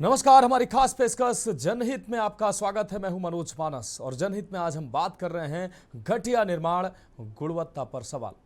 नमस्कार, हमारी खास पेशकश जनहित में आपका स्वागत है। मैं हूं मनोज मानस और जनहित में आज हम बात कर रहे हैं घटिया निर्माण गुणवत्ता पर सवाल।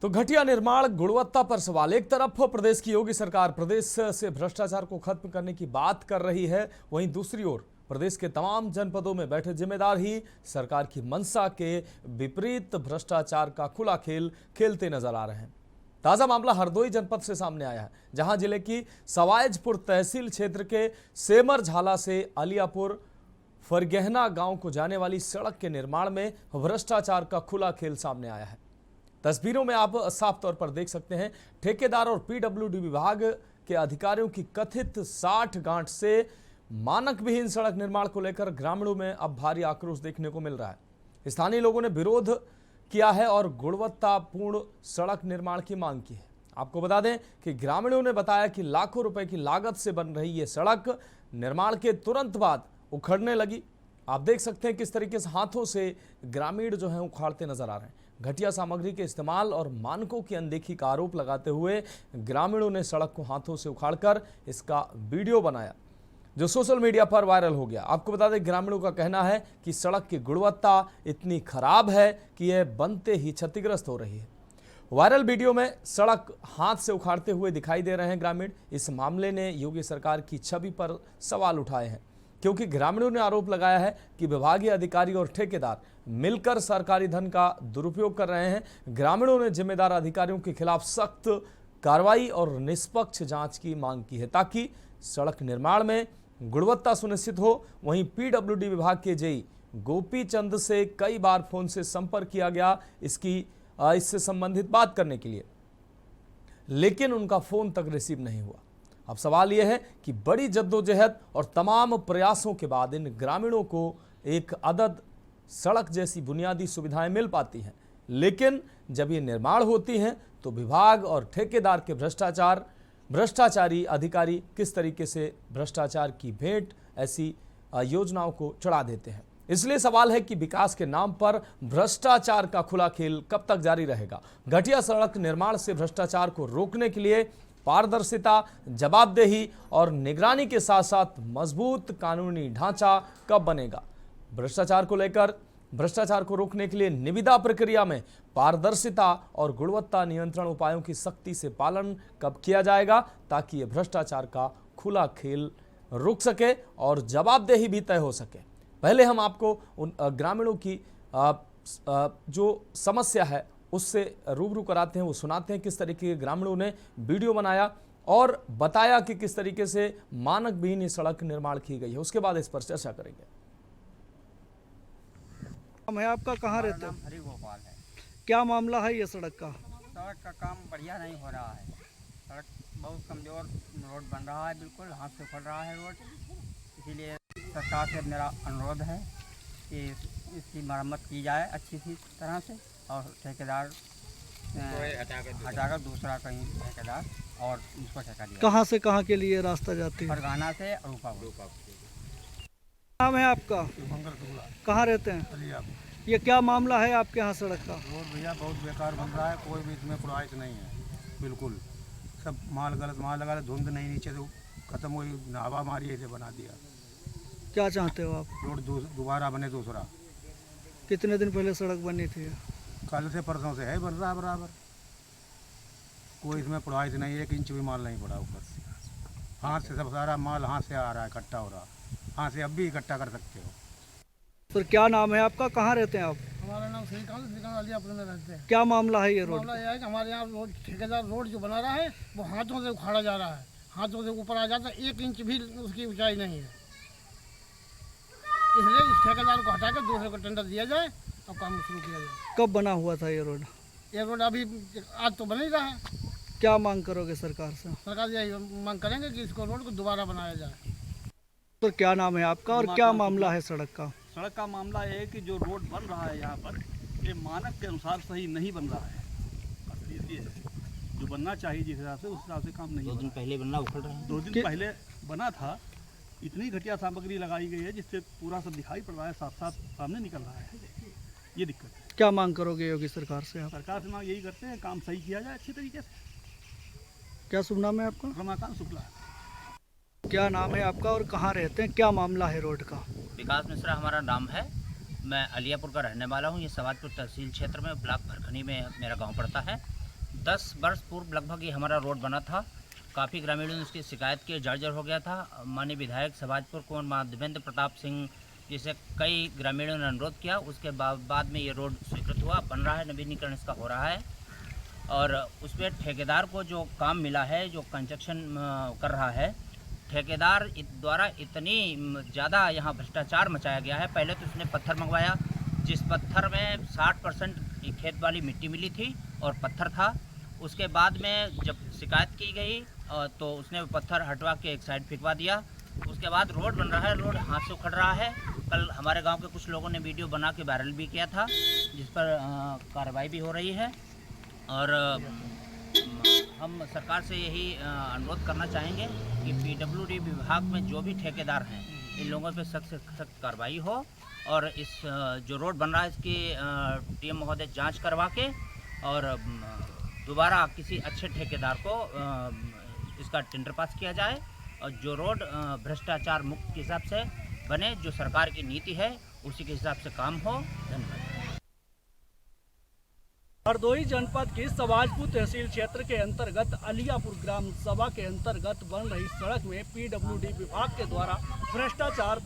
तो घटिया निर्माण गुणवत्ता पर सवाल। एक तरफ प्रदेश की योगी सरकार प्रदेश से भ्रष्टाचार को खत्म करने की बात कर रही है, वहीं दूसरी ओर प्रदेश के तमाम जनपदों में बैठे जिम्मेदार ही सरकार की मंशा के विपरीत भ्रष्टाचार का खुला खेल खेलते नजर आ रहे हैं। ताजा मामला हरदोई जनपद से सामने आया है, जहां जिले की सवायजपुर तहसील क्षेत्र के सेमर झाला से अलियापुर फरगहना गांव को जाने वाली सड़क के निर्माण में भ्रष्टाचार का खुला खेल सामने आया है। तस्वीरों में आप साफ तौर पर देख सकते हैं, ठेकेदार और पीडब्ल्यूडी विभाग के अधिकारियों की कथित 60 गांठ से मानक विहीन सड़क निर्माण को लेकर ग्रामीणों में अब भारी आक्रोश देखने को मिल रहा है। स्थानीय लोगों ने विरोध किया है और गुणवत्तापूर्ण सड़क निर्माण की मांग की है। आपको बता दें कि ग्रामीणों ने बताया कि लाखों रुपए की लागत से बन रही ये सड़क निर्माण के तुरंत बाद उखड़ने लगी। आप देख सकते हैं किस तरीके से हाथों से ग्रामीण जो है उखाड़ते नजर आ रहे हैं। घटिया सामग्री के इस्तेमाल और मानकों की अनदेखी का आरोप लगाते हुए ग्रामीणों ने सड़क को हाथों से उखाड़कर इसका वीडियो बनाया, जो सोशल मीडिया पर वायरल हो गया। आपको बता दें, ग्रामीणों का कहना है कि सड़क की गुणवत्ता इतनी खराब है कि यह बनते ही क्षतिग्रस्त हो रही है। वायरल वीडियो में सड़क हाथ से उखाड़ते हुए दिखाई दे रहे हैं ग्रामीण। इस मामले ने योगी सरकार की छवि पर सवाल उठाए हैं, क्योंकि ग्रामीणों ने आरोप लगाया है कि विभागीय अधिकारी और ठेकेदार मिलकर सरकारी धन का दुरुपयोग कर रहे हैं। ग्रामीणों ने जिम्मेदार अधिकारियों के खिलाफ सख्त कार्रवाई और निष्पक्ष जांच की मांग की है, ताकि सड़क निर्माण में गुणवत्ता सुनिश्चित हो। वहीं पीडब्ल्यूडी विभाग के जेई गोपी चंद से कई बार फोन से संपर्क किया गया इससे संबंधित बात करने के लिए, लेकिन उनका फोन तक रिसीव नहीं हुआ। अब सवाल यह है कि बड़ी जद्दोजहद और तमाम प्रयासों के बाद इन ग्रामीणों को एक अदद सड़क जैसी बुनियादी सुविधाएं मिल पाती हैं, लेकिन जब ये निर्माण होती हैं तो विभाग और ठेकेदार के भ्रष्टाचारी अधिकारी किस तरीके से भ्रष्टाचार की भेंट ऐसी योजनाओं को चढ़ा देते हैं। इसलिए सवाल है कि विकास के नाम पर भ्रष्टाचार का खुला खेल कब तक जारी रहेगा। घटिया सड़क निर्माण से भ्रष्टाचार को रोकने के लिए पारदर्शिता, जवाबदेही और निगरानी के साथ साथ मजबूत कानूनी ढांचा कब बनेगा। भ्रष्टाचार को रोकने के लिए निविदा प्रक्रिया में पारदर्शिता और गुणवत्ता नियंत्रण उपायों की सख्ती से पालन कब किया जाएगा, ताकि यह भ्रष्टाचार का खुला खेल रुक सके और जवाबदेही भी तय हो सके। पहले हम आपको उन ग्रामीणों की जो समस्या है उससे रूबरू कराते हैं, वो सुनाते हैं किस तरीके के ग्रामीणों ने वीडियो बनाया और बताया कि किस तरीके से मानक विहीन सड़क निर्माण की गई है। उसके बाद इस पर चर्चा करेंगे। मैं आपका कहाँ रहता नाम हरि गोपाल है। क्या मामला है ये सड़क का? सड़क का काम बढ़िया नहीं हो रहा है। सड़क बहुत कमज़ोर रोड बन रहा है, बिल्कुल हाथ से उखड़ रहा है रोड। इसीलिए सरकार से मेरा अनुरोध है कि इसकी मरम्मत की जाए अच्छी सी तरह से, और ठेकेदार हटाकर दूसरा कहीं ठेकेदार और उसको ठेका दिया। कहाँ से कहाँ के लिए रास्ता जाती है? फरगाना से रूपा। नाम है आपका? कहाँ रहते हैं? ये क्या मामला है आपके यहाँ सड़क का? रोड भैया बहुत बेकार बन रहा है, कोई भी इसमें खुदाई नहीं है, बिल्कुल सब गलत माल लगा, धुंध नहीं, नीचे से खत्म हुई, हवा मारी ऐसे बना दिया। क्या चाहते हो आप? रोड दोबारा बने दूसरा। कितने दिन पहले सड़क बनी थी? कल से परसों से है बन रहा बराबर, कोई इसमें खुदाई से नहीं, 1 इंच भी माल नहीं पड़ा ऊपर से। हाथ से सब सारा माल हाथ से आ रहा है, इकट्ठा हो रहा, हाथ से अब भी इकट्ठा कर सकते हो। सर क्या नाम है आपका? कहाँ रहते हैं आप? हमारा नाम श्रीकांत अलियापुर में रहते हैं। क्या मामला है ये रोड? मामला यह है कि हमारे यहाँ रोड ठेकेदार रोड जो बना रहा है वो हाथों से उखाड़ा जा रहा है, हाथों से ऊपर आ जाता है, 1 इंच भी उसकी ऊंचाई नहीं है। इसलिए इस ठेकेदार को हटाकर दूसरे को टेंडर दिया जाए और काम शुरू किया जाए। कब बना हुआ था ये रोड? ये रोड अभी आज तो बन ही रहा है। क्या मांग करोगे सरकार से? सरकार से यही मांग करेंगे कि इसको रोड को दोबारा बनाया जाए। तो क्या नाम है आपका और क्या मामला है सड़क का? सड़क का मामला ये है कि जो रोड बन रहा है यहाँ पर, ये मानक के अनुसार सही नहीं बन रहा है। असली ये है, जो बनना चाहिए जिस हिसाब से उस हिसाब से काम नहीं। 2 दिन पहले बनना उखड़ रहा है। 2 दिन पहले बना था, इतनी घटिया सामग्री लगाई गई है जिससे पूरा सब दिखाई पड़ रहा है, साफ साफ सामने निकल रहा है। ये दिक्कत है। क्या मांग करोगे योगी सरकार से आप? सरकार से मांग यही करते हैं, काम सही किया जाए अच्छे तरीके से। क्या शुभ नाम है आपका? रमाकांत शुक्ला। क्या नाम है आपका और कहाँ रहते हैं? क्या मामला है रोड का? विकास मिश्रा हमारा नाम है। मैं अलियापुर का रहने वाला हूँ। ये सवाजपुर तहसील क्षेत्र में ब्लॉक भरखनी में मेरा गांव पड़ता है। 10 वर्ष पूर्व लगभग ये हमारा रोड बना था। काफ़ी ग्रामीणों ने उसकी शिकायत की, जर्जर हो गया था। माननीय विधायक सवाजपुर कुंवर माधवेंद्र प्रताप सिंह जिसे कई ग्रामीणों ने अनुरोध किया, उसके बाद में ये रोड स्वीकृत हुआ, बन रहा है, नवीनीकरण इसका हो रहा है। और उस पर ठेकेदार को जो काम मिला है, जो कंस्ट्रक्शन कर रहा है, ठेकेदार द्वारा इतनी ज़्यादा यहाँ भ्रष्टाचार मचाया गया है। पहले तो उसने पत्थर मंगवाया, जिस पत्थर में 60% खेत वाली मिट्टी मिली थी और पत्थर था। उसके बाद में जब शिकायत की गई तो उसने वो पत्थर हटवा के एक साइड फेंकवा दिया। उसके बाद रोड बन रहा है, रोड हाथ से उखड़ रहा है। कल हमारे गांव के कुछ लोगों ने वीडियो बना के वायरल भी किया था, जिस पर कार्रवाई भी हो रही है। और हम सरकार से यही अनुरोध करना चाहेंगे कि पीडब्ल्यूडी विभाग में जो भी ठेकेदार हैं, इन लोगों पे सख्त से सख्त कार्रवाई हो और इस जो रोड बन रहा है इसकी टीएम महोदय जांच करवा के और दोबारा किसी अच्छे ठेकेदार को इसका टेंडर पास किया जाए और जो रोड भ्रष्टाचार मुक्त के हिसाब से बने, जो सरकार की नीति है उसी के हिसाब से काम हो। धन्यवाद। हरदोई जनपद के सवाजपुर तहसील क्षेत्र के अंतर्गत अलियापुर ग्राम सभा के अंतर्गत बन रही सड़क में पीडब्ल्यूडी विभाग के द्वारा भ्रष्टाचार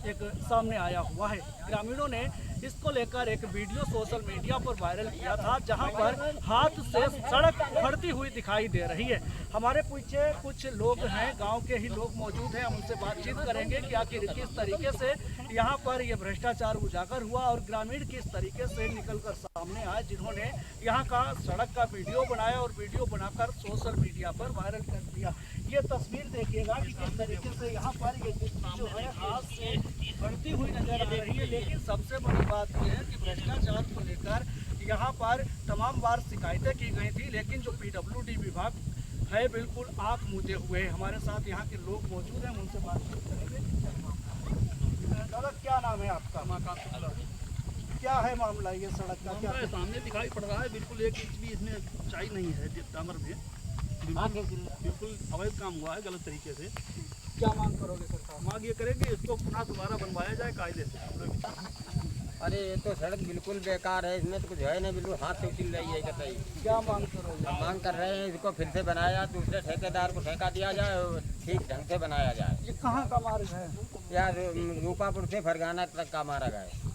एक सामने आया हुआ है। ग्रामीणों ने इसको लेकर एक वीडियो सोशल मीडिया पर वायरल किया था, जहां पर हाथ से सड़क उखड़ती हुई दिखाई दे रही है। हमारे पीछे कुछ लोग हैं, गांव के ही लोग मौजूद हैं। हम उनसे बातचीत करेंगे कि आखिर किस तरीके से यहां पर ये भ्रष्टाचार उजागर हुआ और ग्रामीण किस तरीके से निकलकर सामने आए, जिन्होंने यहां का सड़क का वीडियो बनाया और वीडियो बनाकर सोशल मीडिया पर वायरल कर दिया। ये तस्वीर देखिएगा कि किस तरीके से यहाँ पर ये जो है हाथ से बढ़ती हुई नजर आ रही है। लेकिन सबसे बड़ी बात यह है कि भ्रष्टाचार को लेकर यहाँ पर तमाम बार शिकायतें की गई थी, लेकिन जो पीडब्ल्यूडी विभाग है बिल्कुल आंख मूंदे हुए है। हमारे साथ यहाँ के लोग मौजूद हैं, उनसे बातचीत करेंगे। दादा, क्या नाम है आपका? रमाकांत शुक्ला। क्या है मामला ये सड़क का? क्या मामला सामने दिखाई पड़ रहा है, बिल्कुल 1 इंच भी इसमें ऊंचाई नहीं है डामर में। बिल्कुल अवैध काम हुआ है, गलत तरीके से। क्या मांग करोगे सरकार? मांग ये करेंगे इसको पुनः दोबारा बनवाया जाए कायदे से। अरे ये तो सड़क बिल्कुल बेकार है, इसमें तो कुछ है नहीं, बिल्कुल हाथ से उछल रही है। कहते क्या मांग करोगे? मांग कर रहे हैं इसको फिर से बनाया, दूसरे ठेकेदार को ठेका दिया जाए और ठीक ढंग से बनाया जाए। ये कहाँ का मार्ग है? या रूपापुर से फरगाना तक का मार्ग है।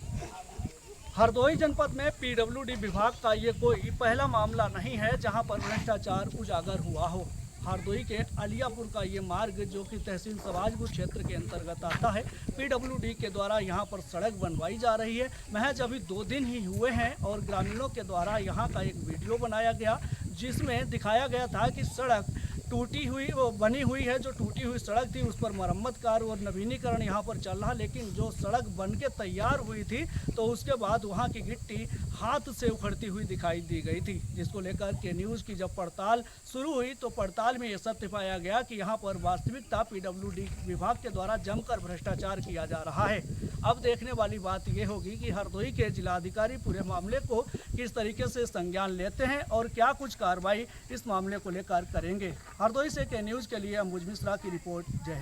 हरदोई जनपद में पीडब्ल्यूडी विभाग का ये कोई पहला मामला नहीं है जहां पर भ्रष्टाचार उजागर हुआ हो। हरदोई के अलियापुर का ये मार्ग, जो कि तहसील सवाजपुर क्षेत्र के अंतर्गत आता है, पीडब्ल्यूडी के द्वारा यहाँ पर सड़क बनवाई जा रही है। महज अभी 2 दिन ही हुए हैं और ग्रामीणों के द्वारा यहाँ का एक वीडियो बनाया गया, जिसमें दिखाया गया था कि सड़क टूटी हुई वो बनी हुई है। जो टूटी हुई सड़क थी उस पर मरम्मत कार्य और नवीनीकरण यहाँ पर चल रहा, लेकिन जो सड़क बन के तैयार हुई थी तो उसके बाद वहाँ की गिट्टी हाथ से उखड़ती हुई दिखाई दी गई थी, जिसको लेकर के न्यूज़ की जब पड़ताल शुरू हुई तो पड़ताल में ये सत्य पाया गया कि यहाँ पर वास्तविकता पीडब्ल्यूडी विभाग के द्वारा जमकर भ्रष्टाचार किया जा रहा है। अब देखने वाली बात ये होगी कि हरदोई के जिलाधिकारी पूरे मामले को किस तरीके से संज्ञान लेते हैं और क्या कुछ कार्रवाई इस मामले को लेकर करेंगे। हरदोई से के न्यूज़ के लिए अंबुज मिश्रा की रिपोर्ट। जय।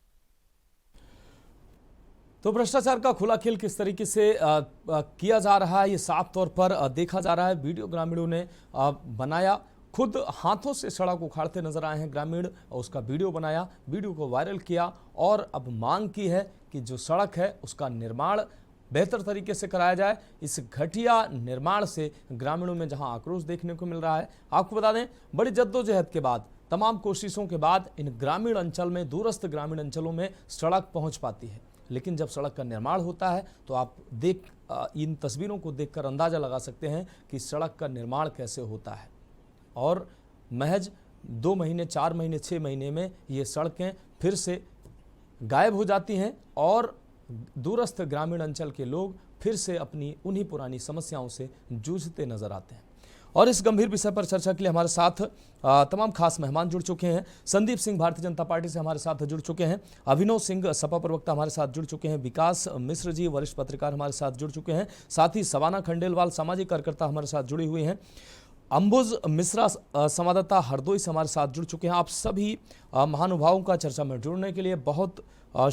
तो भ्रष्टाचार का खुला खेल किस तरीके से किया जा रहा है, ये साफ तौर पर देखा जा रहा है। वीडियो ग्रामीणों ने बनाया, खुद हाथों से सड़क उखाड़ते नजर आए हैं ग्रामीण, उसका वीडियो बनाया, वीडियो को वायरल किया और अब मांग की है कि जो सड़क है उसका निर्माण बेहतर तरीके से कराया जाए। इस घटिया निर्माण से ग्रामीणों में जहां आक्रोश देखने को मिल रहा है। आपको बता दें, बड़ी जद्दोजहद के बाद, तमाम कोशिशों के बाद इन ग्रामीण अंचल में, दूरस्थ ग्रामीण अंचलों में सड़क पहुंच पाती है, लेकिन जब सड़क का निर्माण होता है तो आप इन तस्वीरों को देखकर अंदाज़ा लगा सकते हैं कि सड़क का निर्माण कैसे होता है। और महज 2 महीने, 4 महीने, 6 महीने में ये सड़कें फिर से गायब हो जाती हैं और दूरस्थ ग्रामीण अंचल के लोग फिर से अपनी उन्हीं पुरानी समस्याओं से जूझते नजर आते हैं। और इस गंभीर विषय पर चर्चा के लिए हमारे साथ तमाम खास मेहमान जुड़ चुके हैं। संदीप सिंह भारतीय जनता पार्टी से हमारे साथ जुड़ चुके हैं, अभिनव सिंह सपा प्रवक्ता हमारे साथ जुड़ चुके हैं, विकास मिश्र जी वरिष्ठ पत्रकार हमारे साथ जुड़ चुके हैं, साथ ही सवाना खंडेलवाल सामाजिक कार्यकर्ता हमारे साथ जुड़ी हुई हैं, अंबुज मिश्रा संवाददाता हरदोई से हमारे साथ जुड़ चुके हैं। आप सभी महानुभावों का चर्चा में जुड़ने के लिए बहुत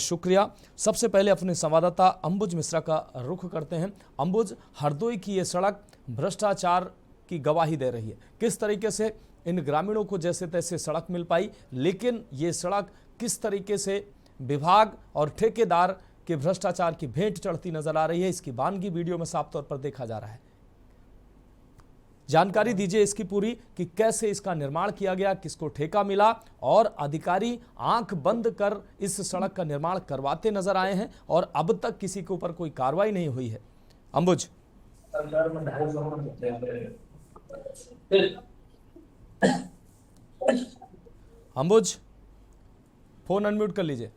शुक्रिया। सबसे पहले अपने संवाददाता अंबुज मिश्रा का रुख करते हैं। अंबुज, हरदोई की ये सड़क भ्रष्टाचार की गवाही दे रही है। किस तरीके से इन ग्रामीणों को जैसे तैसे सड़क मिल पाई, लेकिन ये सड़क किस तरीके से विभाग और ठेकेदार के भ्रष्टाचार की भेंट चढ़ती नजर आ रही है, इसकी वानगी वीडियो में साफ तौर पर देखा जा रहा है। जानकारी दीजिए इसकी पूरी कि कैसे इसका निर्माण किया गया, किसको ठेका मिला और अधिकारी आंख बंद कर इस सड़क का निर्माण करवाते नजर आए हैं और अब तक किसी के ऊपर कोई कार्रवाई नहीं हुई है। अंबुज, अंबुज फोन अनम्यूट कर लीजिए।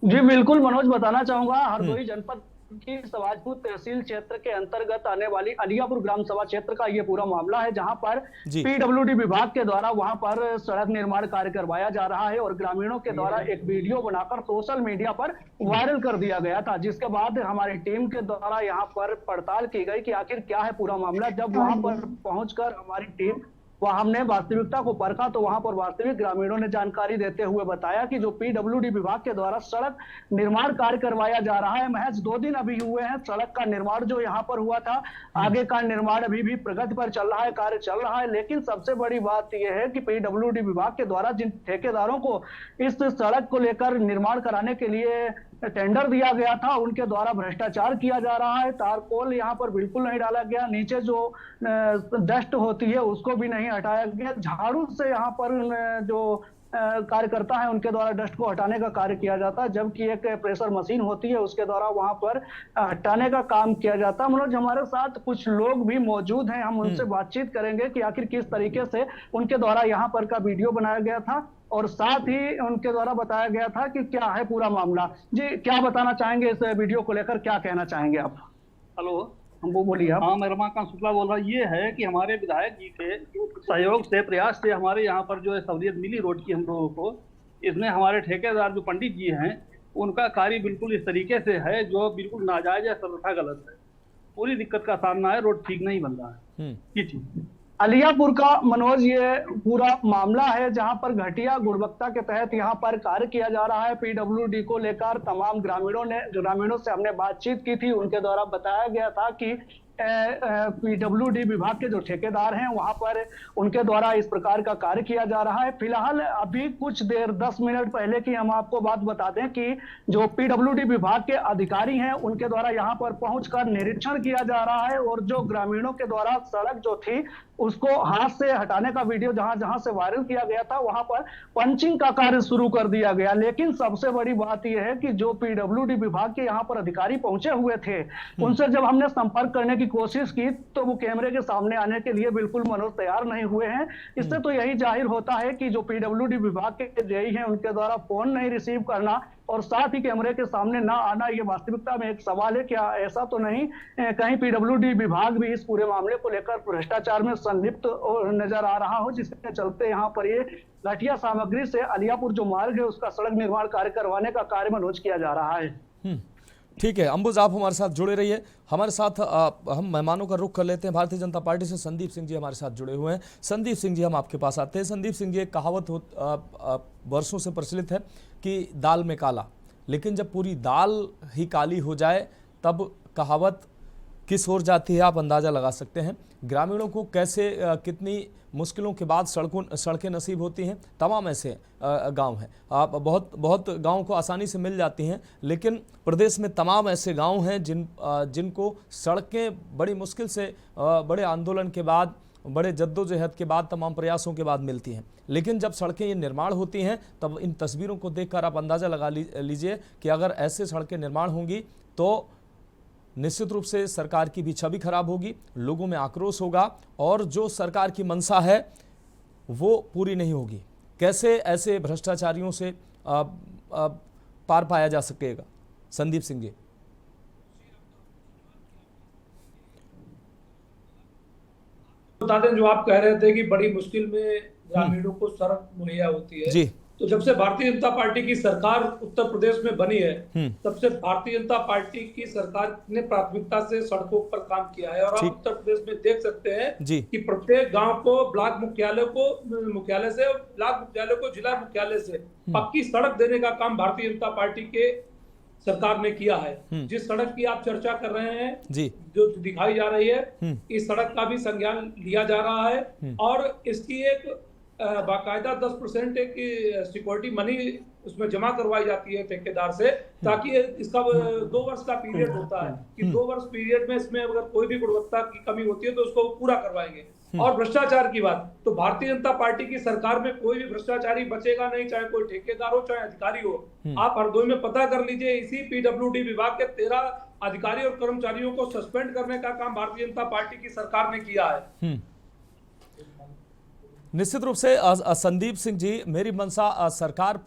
जी बिल्कुल मनोज, बताना चाहूंगा हरदोई जनपद की सवाजपुर तहसील क्षेत्र के अंतर्गत आने वाली अलियापुर ग्राम सभा क्षेत्र का ये पूरा मामला है, जहां पर पीडब्ल्यूडी विभाग के द्वारा वहां पर सड़क निर्माण कार्य करवाया जा रहा है और ग्रामीणों के द्वारा एक वीडियो बनाकर सोशल मीडिया पर वायरल कर दिया गया था, जिसके बाद हमारी टीम के द्वारा यहाँ पर पड़ताल की गई कि आखिर क्या है पूरा मामला। जब वहां पर पहुंचकर हमारी टीम वह हमने वास्तविकता को परखा तो वहां पर वास्तविक ग्रामीणों ने जानकारी देते हुए बताया कि जो पीडब्ल्यूडी विभाग के द्वारा सड़क निर्माण कार्य करवाया जा रहा है, महज 2 दिन अभी हुए हैं सड़क का निर्माण जो यहाँ पर हुआ था। आगे का निर्माण अभी भी प्रगति पर चल रहा है, कार्य चल रहा है। लेकिन सबसे बड़ी बात यह है कि पीडब्ल्यूडी विभाग के द्वारा जिन ठेकेदारों को इस सड़क को लेकर निर्माण कराने के लिए टेंडर दिया गया था, उनके द्वारा भ्रष्टाचार किया जा रहा है। तारकोल यहाँ पर बिल्कुल नहीं डाला गया, नीचे जो डस्ट होती है उसको भी नहीं हटाया गया। झाड़ू से यहाँ पर जो कार्यकर्ता है उनके द्वारा डस्ट को हटाने का कार्य किया जाता है, जबकि एक प्रेशर मशीन होती है उसके द्वारा वहां पर हटाने का काम किया जाता है। मनोज, हमारे साथ कुछ लोग भी मौजूद हैं, हम उनसे बातचीत करेंगे कि आखिर किस तरीके से उनके द्वारा यहाँ पर का वीडियो बनाया गया था और साथ ही उनके द्वारा बताया गया था कि क्या है पूरा मामला। जी, क्या बताना चाहेंगे इस वीडियो को लेकर, क्या कहना चाहेंगे आप? हेलो, हम वो बोलिए आप। हाँ, मैं रमाकांत शुक्ला बोल रहा हूँ। ये है कि हमारे विधायक जी के सहयोग से, प्रयास से हमारे यहाँ पर जो है सहूलियत मिली रोड की हम लोगों को। इसमें हमारे ठेकेदार जो पंडित जी हैं उनका कार्य बिल्कुल इस तरीके से है जो बिल्कुल नाजायज है, सर्वथा गलत है। पूरी दिक्कत का सामना है, रोड ठीक नहीं बन रहा है। ये चीज अलियापुर का मनोज ये पूरा मामला है जहां पर घटिया गुणवत्ता के तहत यहां पर कार्य किया जा रहा है। पीडब्ल्यूडी को लेकर तमाम ग्रामीणों से हमने बातचीत की थी, उनके द्वारा बताया गया था कि पीडब्ल्यूडी विभाग के जो ठेकेदार हैं वहां पर उनके द्वारा इस प्रकार का कार्य किया जा रहा है। फिलहाल अभी कुछ देर 10 मिनट पहले की हम आपको बात बता दें कि जो पीडब्ल्यूडी विभाग के अधिकारी हैं उनके द्वारा यहां पर पहुंचकर निरीक्षण किया जा रहा है और जो ग्रामीणों के द्वारा सड़क जो थी उसको हाथ से हटाने का वीडियो जहां से वायरल किया गया था वहां पर पंचिंग का कार्य शुरू कर दिया गया। लेकिन सबसे बड़ी बात यह है कि जो पीडब्ल्यूडी विभाग के यहाँ पर अधिकारी पहुंचे हुए थे उनसे जब हमने संपर्क करने की कोशिश की तो वो कैमरे के सामने आने के लिए बिल्कुल मनोज तैयार नहीं हुए हैं। इससे तो यही जाहिर होता है कि जो पीडब्ल्यूडी विभाग के जेई हैं उनके द्वारा फोन नहीं रिसीव करना और साथ ही कैमरे के सामने ना आना, ये वास्तविकता में एक सवाल है। क्या ऐसा तो नहीं कहीं पीडब्ल्यूडी विभाग भी इस पूरे मामले को लेकर भ्रष्टाचार में संलिप्त नजर आ रहा हो, जिसके चलते यहाँ पर ये घटिया सामग्री से अलियापुर जो मार्ग है उसका सड़क निर्माण कार्य करवाने का कार्य मनोज किया जा रहा है। ठीक है अंबुज, आप हमारे साथ जुड़े रहिए। हमारे साथ हम मेहमानों का रुख कर लेते हैं। भारतीय जनता पार्टी से संदीप सिंह जी हमारे साथ जुड़े हुए हैं। संदीप सिंह जी, हम आपके पास आते हैं। संदीप सिंह जी, एक कहावत वर्षों से प्रचलित है कि दाल में काला, लेकिन जब पूरी दाल ही काली हो जाए तब कहावत किस ओर जाती है आप अंदाज़ा लगा सकते हैं। ग्रामीणों को कैसे कितनी मुश्किलों के बाद सड़कें नसीब होती हैं। तमाम ऐसे गांव हैं, आप बहुत गाँव को आसानी से मिल जाती हैं, लेकिन प्रदेश में तमाम ऐसे गांव हैं जिनको सड़कें बड़ी मुश्किल से बड़े आंदोलन के बाद, बड़े जद्दोजहद के बाद, तमाम प्रयासों के बाद मिलती हैं। लेकिन जब सड़कें ये निर्माण होती हैं तब इन तस्वीरों को देखकर आप अंदाज़ा लगा लीजिए कि अगर ऐसे सड़कें निर्माण होंगी तो निश्चित रूप से सरकार की भी छवि खराब होगी, लोगों में आक्रोश होगा और जो सरकार की मंशा है वो पूरी नहीं होगी। कैसे ऐसे भ्रष्टाचारियों से पार पाया जा सकेगा? संदीप सिंह जी। बता दें, जो आप कह रहे थे कि बड़ी मुश्किल में ग्रामीणों को सड़क मुहैया होती है जी। तो जब से भारतीय जनता पार्टी की सरकार उत्तर प्रदेश में बनी है तब से भारतीय जनता पार्टी की सरकार ने प्राथमिकता से सड़कों पर काम किया है। और आप उत्तर प्रदेश में देख सकते हैं कि प्रत्येक गांव को ब्लॉक मुख्यालय से ब्लॉक मुख्यालय को जिला मुख्यालय से पक्की सड़क देने का काम भारतीय जनता पार्टी के सरकार ने किया है। जिस सड़क की आप चर्चा कर रहे हैं जी, जो दिखाई जा रही है, इस सड़क का भी संज्ञान लिया जा रहा है और इसकी एक बाकायदा 10% एक सिक्योरिटी मनी उसमें जमा करवाई जाती है ठेकेदार से, ताकि इसका 2 वर्ष का पीरियड होता है कि 2 वर्ष पीरियड में इसमें अगर कोई भी गुणवत्ता की कमी होती है तो उसको पूरा करवाएंगे। और भ्रष्टाचार की बात, तो भारतीय जनता पार्टी की सरकार में कोई भी भ्रष्टाचारी बचेगा नहीं, चाहे कोई ठेकेदार हो चाहे अधिकारी हो। आप हरदोई में पता कर लीजिए, इसी पीडब्ल्यूडी विभाग के 13 अधिकारी और कर्मचारियों को सस्पेंड करने का काम भारतीय जनता पार्टी की सरकार ने किया है। निश्चित रूप से संदीप सिंह जी, मेरी मंशा सरकार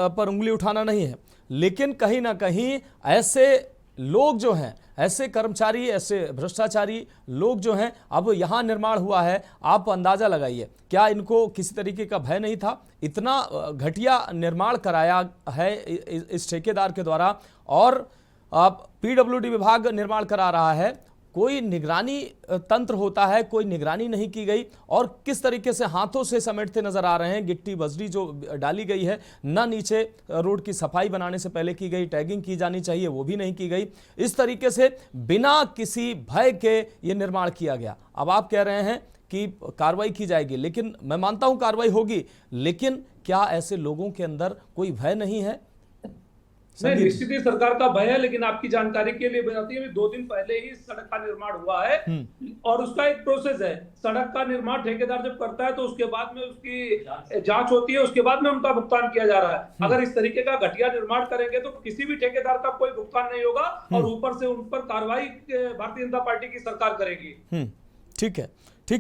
पर उंगली उठाना नहीं है, लेकिन कहीं ना कहीं ऐसे लोग जो हैं, ऐसे कर्मचारी, ऐसे भ्रष्टाचारी लोग जो हैं, अब यहाँ निर्माण हुआ है, आप अंदाजा लगाइए, क्या इनको किसी तरीके का भय नहीं था? इतना घटिया निर्माण कराया है इस ठेकेदार के द्वारा और पीडब्ल्यूडी विभाग निर्माण करा रहा है, कोई निगरानी तंत्र होता है, कोई निगरानी नहीं की गई और किस तरीके से हाथों से समेटते नजर आ रहे हैं। गिट्टी बजरी जो डाली गई है, ना नीचे रोड की सफाई बनाने से पहले की गई, टैगिंग की जानी चाहिए वो भी नहीं की गई। इस तरीके से बिना किसी भय के ये निर्माण किया गया। अब आप कह रहे हैं कि कार्रवाई की जाएगी, लेकिन मैं मानता हूं कार्रवाई होगी, लेकिन क्या ऐसे लोगों के अंदर कोई भय नहीं है? नहीं, निश्चित ही सरकार का भय है, लेकिन आपकी जानकारी के लिए बताती है, 2 दिन पहले ही सड़क का निर्माण हुआ है और उसका एक प्रोसेस है। सड़क का निर्माण ठेकेदार जब करता है तो उसके बाद में उसकी जांच होती है, उसके बाद में उनका भुगतान किया जा रहा है। अगर इस तरीके का घटिया निर्माण करेंगे तो किसी भी ठेकेदार का कोई भुगतान नहीं होगा और ऊपर से उन पर कार्रवाई भारतीय जनता पार्टी की सरकार करेगी। ठीक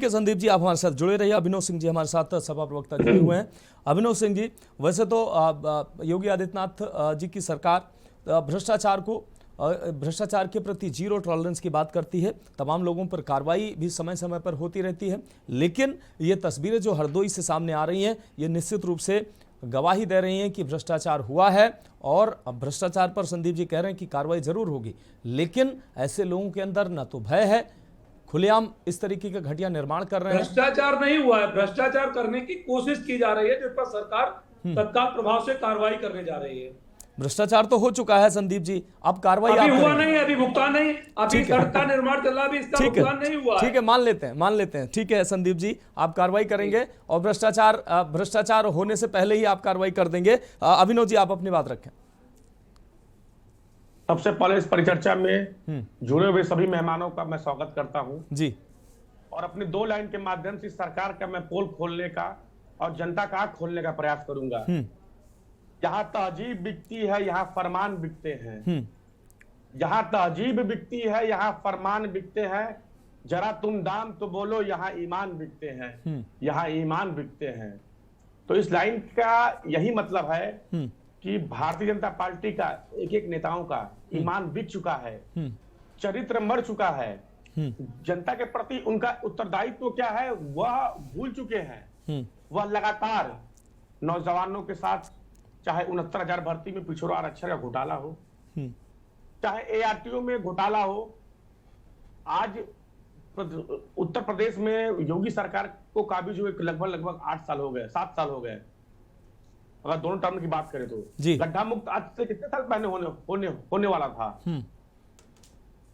है संदीप जी, आप हमारे साथ जुड़े रहिए। अभिनव सिंह जी हमारे साथ सभा प्रवक्ता जुड़े हुए हैं। अभिनव सिंह जी, वैसे तो योगी आदित्यनाथ जी की सरकार भ्रष्टाचार के प्रति जीरो टॉलरेंस की बात करती है, तमाम लोगों पर कार्रवाई भी समय समय पर होती रहती है, लेकिन ये तस्वीरें जो हरदोई से सामने आ रही हैं, ये निश्चित रूप से गवाही दे रही हैं कि भ्रष्टाचार हुआ है और भ्रष्टाचार पर संदीप जी कह रहे हैं कि कार्रवाई जरूर होगी, लेकिन ऐसे लोगों के अंदर न तो भय है, खुलेआम इस तरीके का घटिया निर्माण कर रहे हैं। भ्रष्टाचार नहीं हुआ है, भ्रष्टाचार करने की कोशिश की जा रही है, जिस पर सरकार तत्काल प्रभाव से कार्रवाई करने जा रही है। भ्रष्टाचार तो हो चुका है संदीप जी, अब कार्रवाई अभी हुआ नहीं, अभी भुगतान नहीं, अभी सड़क का निर्माण चल रहा है, अभी इसका भुगतान नहीं हुआ। ठीक है, मान लेते हैं। ठीक है संदीप जी, आप कार्रवाई करेंगे और भ्रष्टाचार होने से पहले ही आप कार्रवाई कर देंगे। अभिनव जी, आप अपनी बात रखें। सबसे पहले इस परिचर्चा में जुड़े हुए सभी मेहमानों का मैं स्वागत करता हूं जी, और अपनी 2 लाइन के माध्यम से सरकार का मैं पोल खोलने का और जनता का आंख खोलने का प्रयास करूंगा। जहां तहजीब बिकती है यहाँ फरमान बिकते हैं, जहां तहजीब बिकती है यहाँ फरमान बिकते हैं, जरा तुम दाम तो बोलो यहाँ ईमान बिकते हैं, यहाँ ईमान बिकते हैं। तो इस लाइन का यही मतलब है कि भारतीय जनता पार्टी का एक नेताओं का ईमान बिक चुका है, चरित्र मर चुका है, जनता के प्रति उनका उत्तरदायित्व क्या है वह भूल चुके हैं। वह लगातार नौजवानों के साथ, चाहे 69,000 भर्ती में पिछड़ा आरक्षण का घोटाला हो, चाहे एआरटीओ में घोटाला हो, आज उत्तर प्रदेश में योगी सरकार को काबिज हुए लगभग 8 साल हो गए, 7 साल हो गए, अगर दोनों टर्म की बात करें तो। गड्ढा मुक्त आज से कितने साल पहले होने वाला था,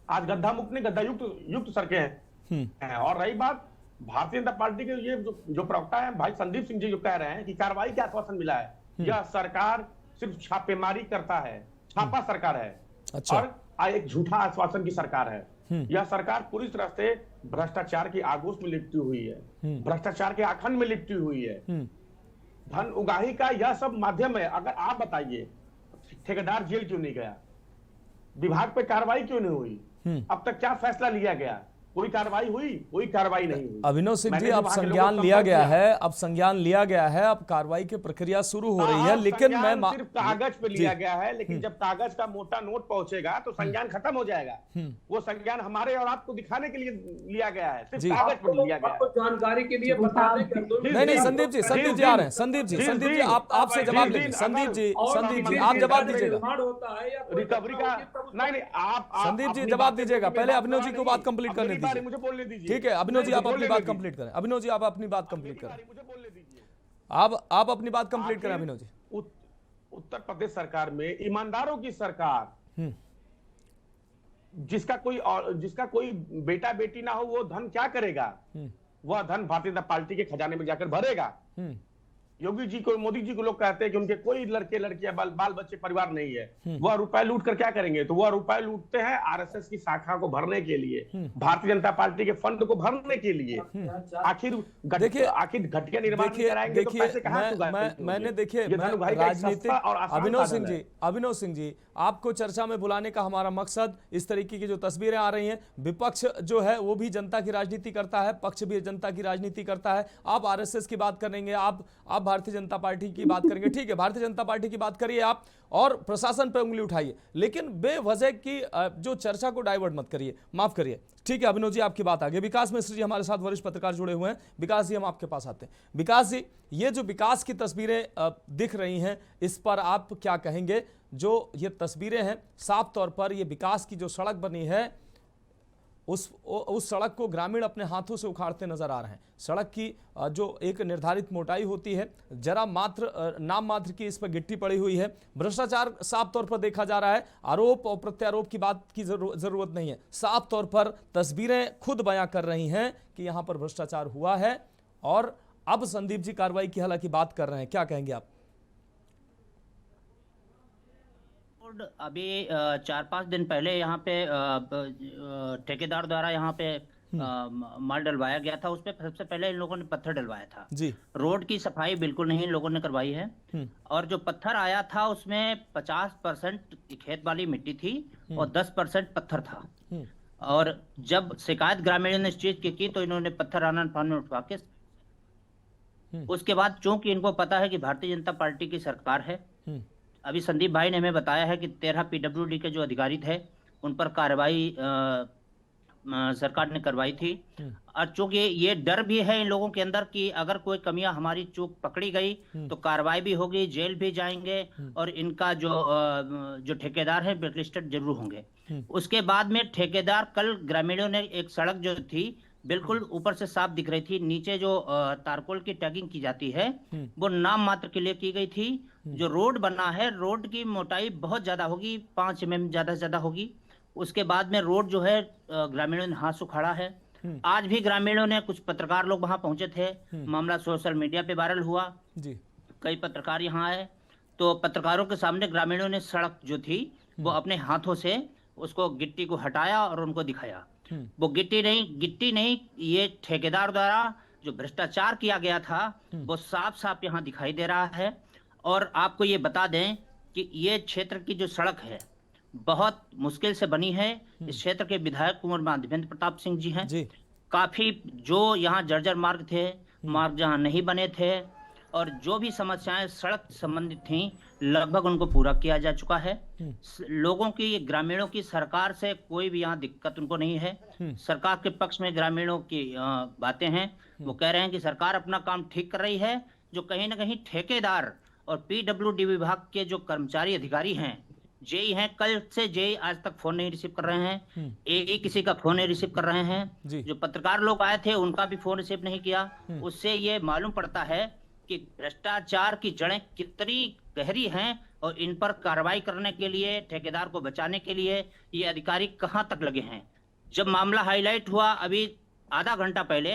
आज गड्ढा मुक्त नहीं गड्ढा युक्त सड़कें हैं। और रही बात भारतीय जनता पार्टी के ये जो प्रवक्ता है भाई संदीप सिंह जी जो कह रहे हैं कि कार्रवाई का आश्वासन मिला है, यह सरकार सिर्फ छापेमारी करता है, छापा सरकार है। अच्छा। और एक झूठा आश्वासन की सरकार है। यह सरकार पूरी तरह से भ्रष्टाचार की आगोश में लिपटी हुई है, भ्रष्टाचार के आखंड में लिपटी हुई है। धन उगाही का यह सब माध्यम है। अगर आप बताइए ठेकेदार जेल क्यों नहीं गया, विभाग पे कार्रवाई क्यों नहीं हुई? अब तक क्या फैसला लिया गया? कोई कार्रवाई हुई? कोई कार्रवाई नहीं हुई। अभिनव सिंह जी, मैंने अब वहाँ के लोगों संज्ञान को लिया संपर्क गया किया। है, अब संज्ञान लिया गया है, अब कार्रवाई की प्रक्रिया शुरू हो रही है, लेकिन मैं संज्ञान सिर्फ कागज पे लिया गया है, लेकिन जब कागज का मोटा नोट पहुंचेगा तो संज्ञान खत्म हो जाएगा। वो संज्ञान हमारे और आपको दिखाने के लिए लिया गया है, सिर्फ कागज पे लिया गया है। आपको जानकारी के लिए बता दें कि नहीं, संदीप जी आ रहे हैं। संदीप जी आप आपसे जवाब लेंगे। संदीप जी आप जवाब दीजिएगा। होता है या रिकवरी का नहीं, आप संदीप जी जवाब दीजिएगा। पहले अभिनव जी को बात कंप्लीट करने दीजिए। मुझे बोलने दीजिए। ठीक है, अभिनव जी आप अपनी बात कंप्लीट करें। अभिनव जी आप अपनी बात कंप्लीट करें। मुझे बोलने दीजिए। आप अपनी बात कंप्लीट करें अभिनव जी। उत्तर प्रदेश सरकार में ईमानदारों की सरकार, जिसका कोई बेटा बेटी ना हो, वो धन क्या करेगा? वह धन भारतीय जनता पार्टी के खजाने में जाकर भरेगा। योगी जी को, मोदी जी को लोग कहते हैं कि उनके कोई लड़के लड़कियां बाल बच्चे परिवार नहीं है, वह रुपए लूट कर क्या करेंगे? तो वह रुपए लूटते हैं आरएसएस की शाखा को भरने के लिए, भारतीय जनता पार्टी के फंड को भरने के लिए। आखिर घटिया निर्माण कराएंगे तो पैसे कहां से उगाएंगे? मैंने देखिए राजनीतिक अभिनव सिंह जी आपको चर्चा में बुलाने का हमारा मकसद, इस तरीके की जो तस्वीरें आ रही हैं, विपक्ष जो है वो भी जनता की राजनीति करता है, पक्ष भी जनता की राजनीति करता है। आप आरएसएस की बात करेंगे, आप भारतीय जनता पार्टी की बात करेंगे, ठीक है, भारतीय जनता पार्टी की बात करिए आप और प्रशासन पे उंगली उठाइए, लेकिन बेवजह की जो चर्चा को डाइवर्ट मत करिए, माफ करिए। ठीक है अभिनव जी, आपकी बात आगे। विकास मिश्र जी हमारे साथ वरिष्ठ पत्रकार जुड़े हुए हैं। विकास जी, हम आपके पास आते हैं। विकास जी, ये जो विकास की तस्वीरें दिख रही हैं, इस पर आप क्या कहेंगे? जो ये तस्वीरें हैं, साफ तौर पर ये विकास की जो सड़क बनी है, उस सड़क को ग्रामीण अपने हाथों से उखाड़ते नजर आ रहे हैं। सड़क की जो एक निर्धारित मोटाई होती है, जरा मात्र नाम मात्र की इस पर गिट्टी पड़ी हुई है। भ्रष्टाचार साफ तौर पर देखा जा रहा है, आरोप और प्रत्यारोप की बात की जरूरत नहीं है, साफ तौर पर तस्वीरें खुद बयां कर रही हैं कि यहां पर भ्रष्टाचार हुआ है। और अब संदीप जी कार्रवाई की हालांकि बात कर रहे हैं, क्या कहेंगे आप? अभी 4-5 दिन पहले यहाँ पे ठेकेदार द्वारा यहाँ पे माल डलवाया गया था। उसपे सबसे पहले इन लोगों ने पत्थर डलवाया था जी। रोड की सफाई बिल्कुल नहीं इन लोगों ने करवाई है। और जो पत्थर आया था उसमें 50% खेत वाली मिट्टी थी और 10% पत्थर था। और जब शिकायत ग्रामीणों ने इस चीज की तो इन्होंने पत्थर आनन फान में उठवा के, उसके बाद चूंकि इनको पता है कि भारतीय जनता पार्टी की सरकार है, अभी संदीप भाई ने हमें बताया है कि 13 पीडब्ल्यूडी के जो अधिकारी थे उन पर कार्रवाई सरकार ने करवाई थी। और चूंकि ये डर भी है इन लोगों के अंदर कि अगर कोई कमियां हमारी चूक पकड़ी गई तो कार्रवाई भी होगी, जेल भी जाएंगे और इनका जो ठेकेदार है ब्लैकलिस्टेड जरूर होंगे। उसके बाद में ठेकेदार, कल ग्रामीणों ने एक सड़क जो थी बिल्कुल ऊपर से साफ दिख रही थी, नीचे जो तारकोल की टैगिंग की जाती है वो नाम मात्र के लिए की गई थी। जो रोड बना है, रोड की मोटाई बहुत ज्यादा होगी, 5 mm ज्यादा से ज्यादा होगी। उसके बाद में रोड जो है ग्रामीणों ने हाथ उखाड़ा है। आज भी ग्रामीणों ने, कुछ पत्रकार लोग वहां पहुंचे थे, मामला सोशल मीडिया पे वायरल हुआ जी। कई पत्रकार यहाँ आए तो पत्रकारों के सामने ग्रामीणों ने सड़क जो थी वो अपने हाथों से उसको गिट्टी को हटाया और उनको दिखाया। वो गिट्टी नहीं, ये ठेकेदार द्वारा जो भ्रष्टाचार किया गया था वो साफ साफ यहाँ दिखाई दे रहा है। और आपको ये बता दें कि ये क्षेत्र की जो सड़क है बहुत मुश्किल से बनी है। इस क्षेत्र के विधायक कुंवर माधवेंद्र प्रताप सिंह जी हैं जी। काफी जो यहाँ जर्जर मार्ग थे, मार्ग जहाँ नहीं बने थे और जो भी समस्याएं सड़क संबंधित थी लगभग उनको पूरा किया जा चुका है। लोगों की, ग्रामीणों की सरकार से कोई भी यहाँ दिक्कत उनको नहीं है। सरकार के पक्ष में ग्रामीणों की बातें हैं, वो कह रहे हैं कि सरकार अपना काम ठीक कर रही है। जो कहीं ना कहीं ठेकेदार और पीडब्ल्यूडी विभाग के जो कर्मचारी अधिकारी हैं, जेई हैं, कल से जेई आज तक फोन नहीं रिसीव कर रहे हैं, एई किसी का फोन नहीं रिसीव कर रहे हैं। जो पत्रकार लोग आए थे उनका भी फोन रिसीव नहीं किया। उससे ये मालूम पड़ता है कि भ्रष्टाचार की जड़ें कितनी गहरी हैं और इन पर कार्रवाई करने के लिए, ठेकेदार को बचाने के लिए ये अधिकारी कहां तक लगे हैं। जब मामला हाईलाइट हुआ अभी आधा घंटा पहले,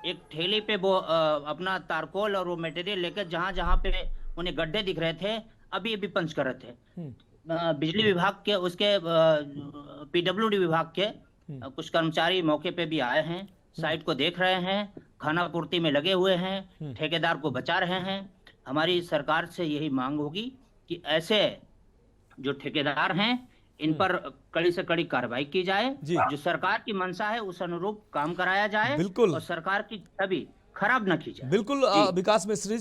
एक ठेली पे वो अपना तारकोल और वो मटेरियल लेकर जहां पे उन्हें गड्ढे दिख रहे थे अभी पंच कर रहे थे। बिजली विभाग के, उसके पीडब्ल्यूडी विभाग के कुछ कर्मचारी मौके पे भी आए हैं, साइट को देख रहे हैं, खाना पूर्ति में लगे हुए हैं, ठेकेदार को बचा रहे हैं। हमारी सरकार से यही मांग होगी कि ऐसे जो ठेकेदार हैं इन पर कड़ी से कड़ी कार्रवाई की जाए, जी। जो सरकार की मंशा है उस अनुरूप काम कराया जाए, बिल्कुल। और सरकार की छवि खराब न की जाए। बिल्कुल विकास मिश्री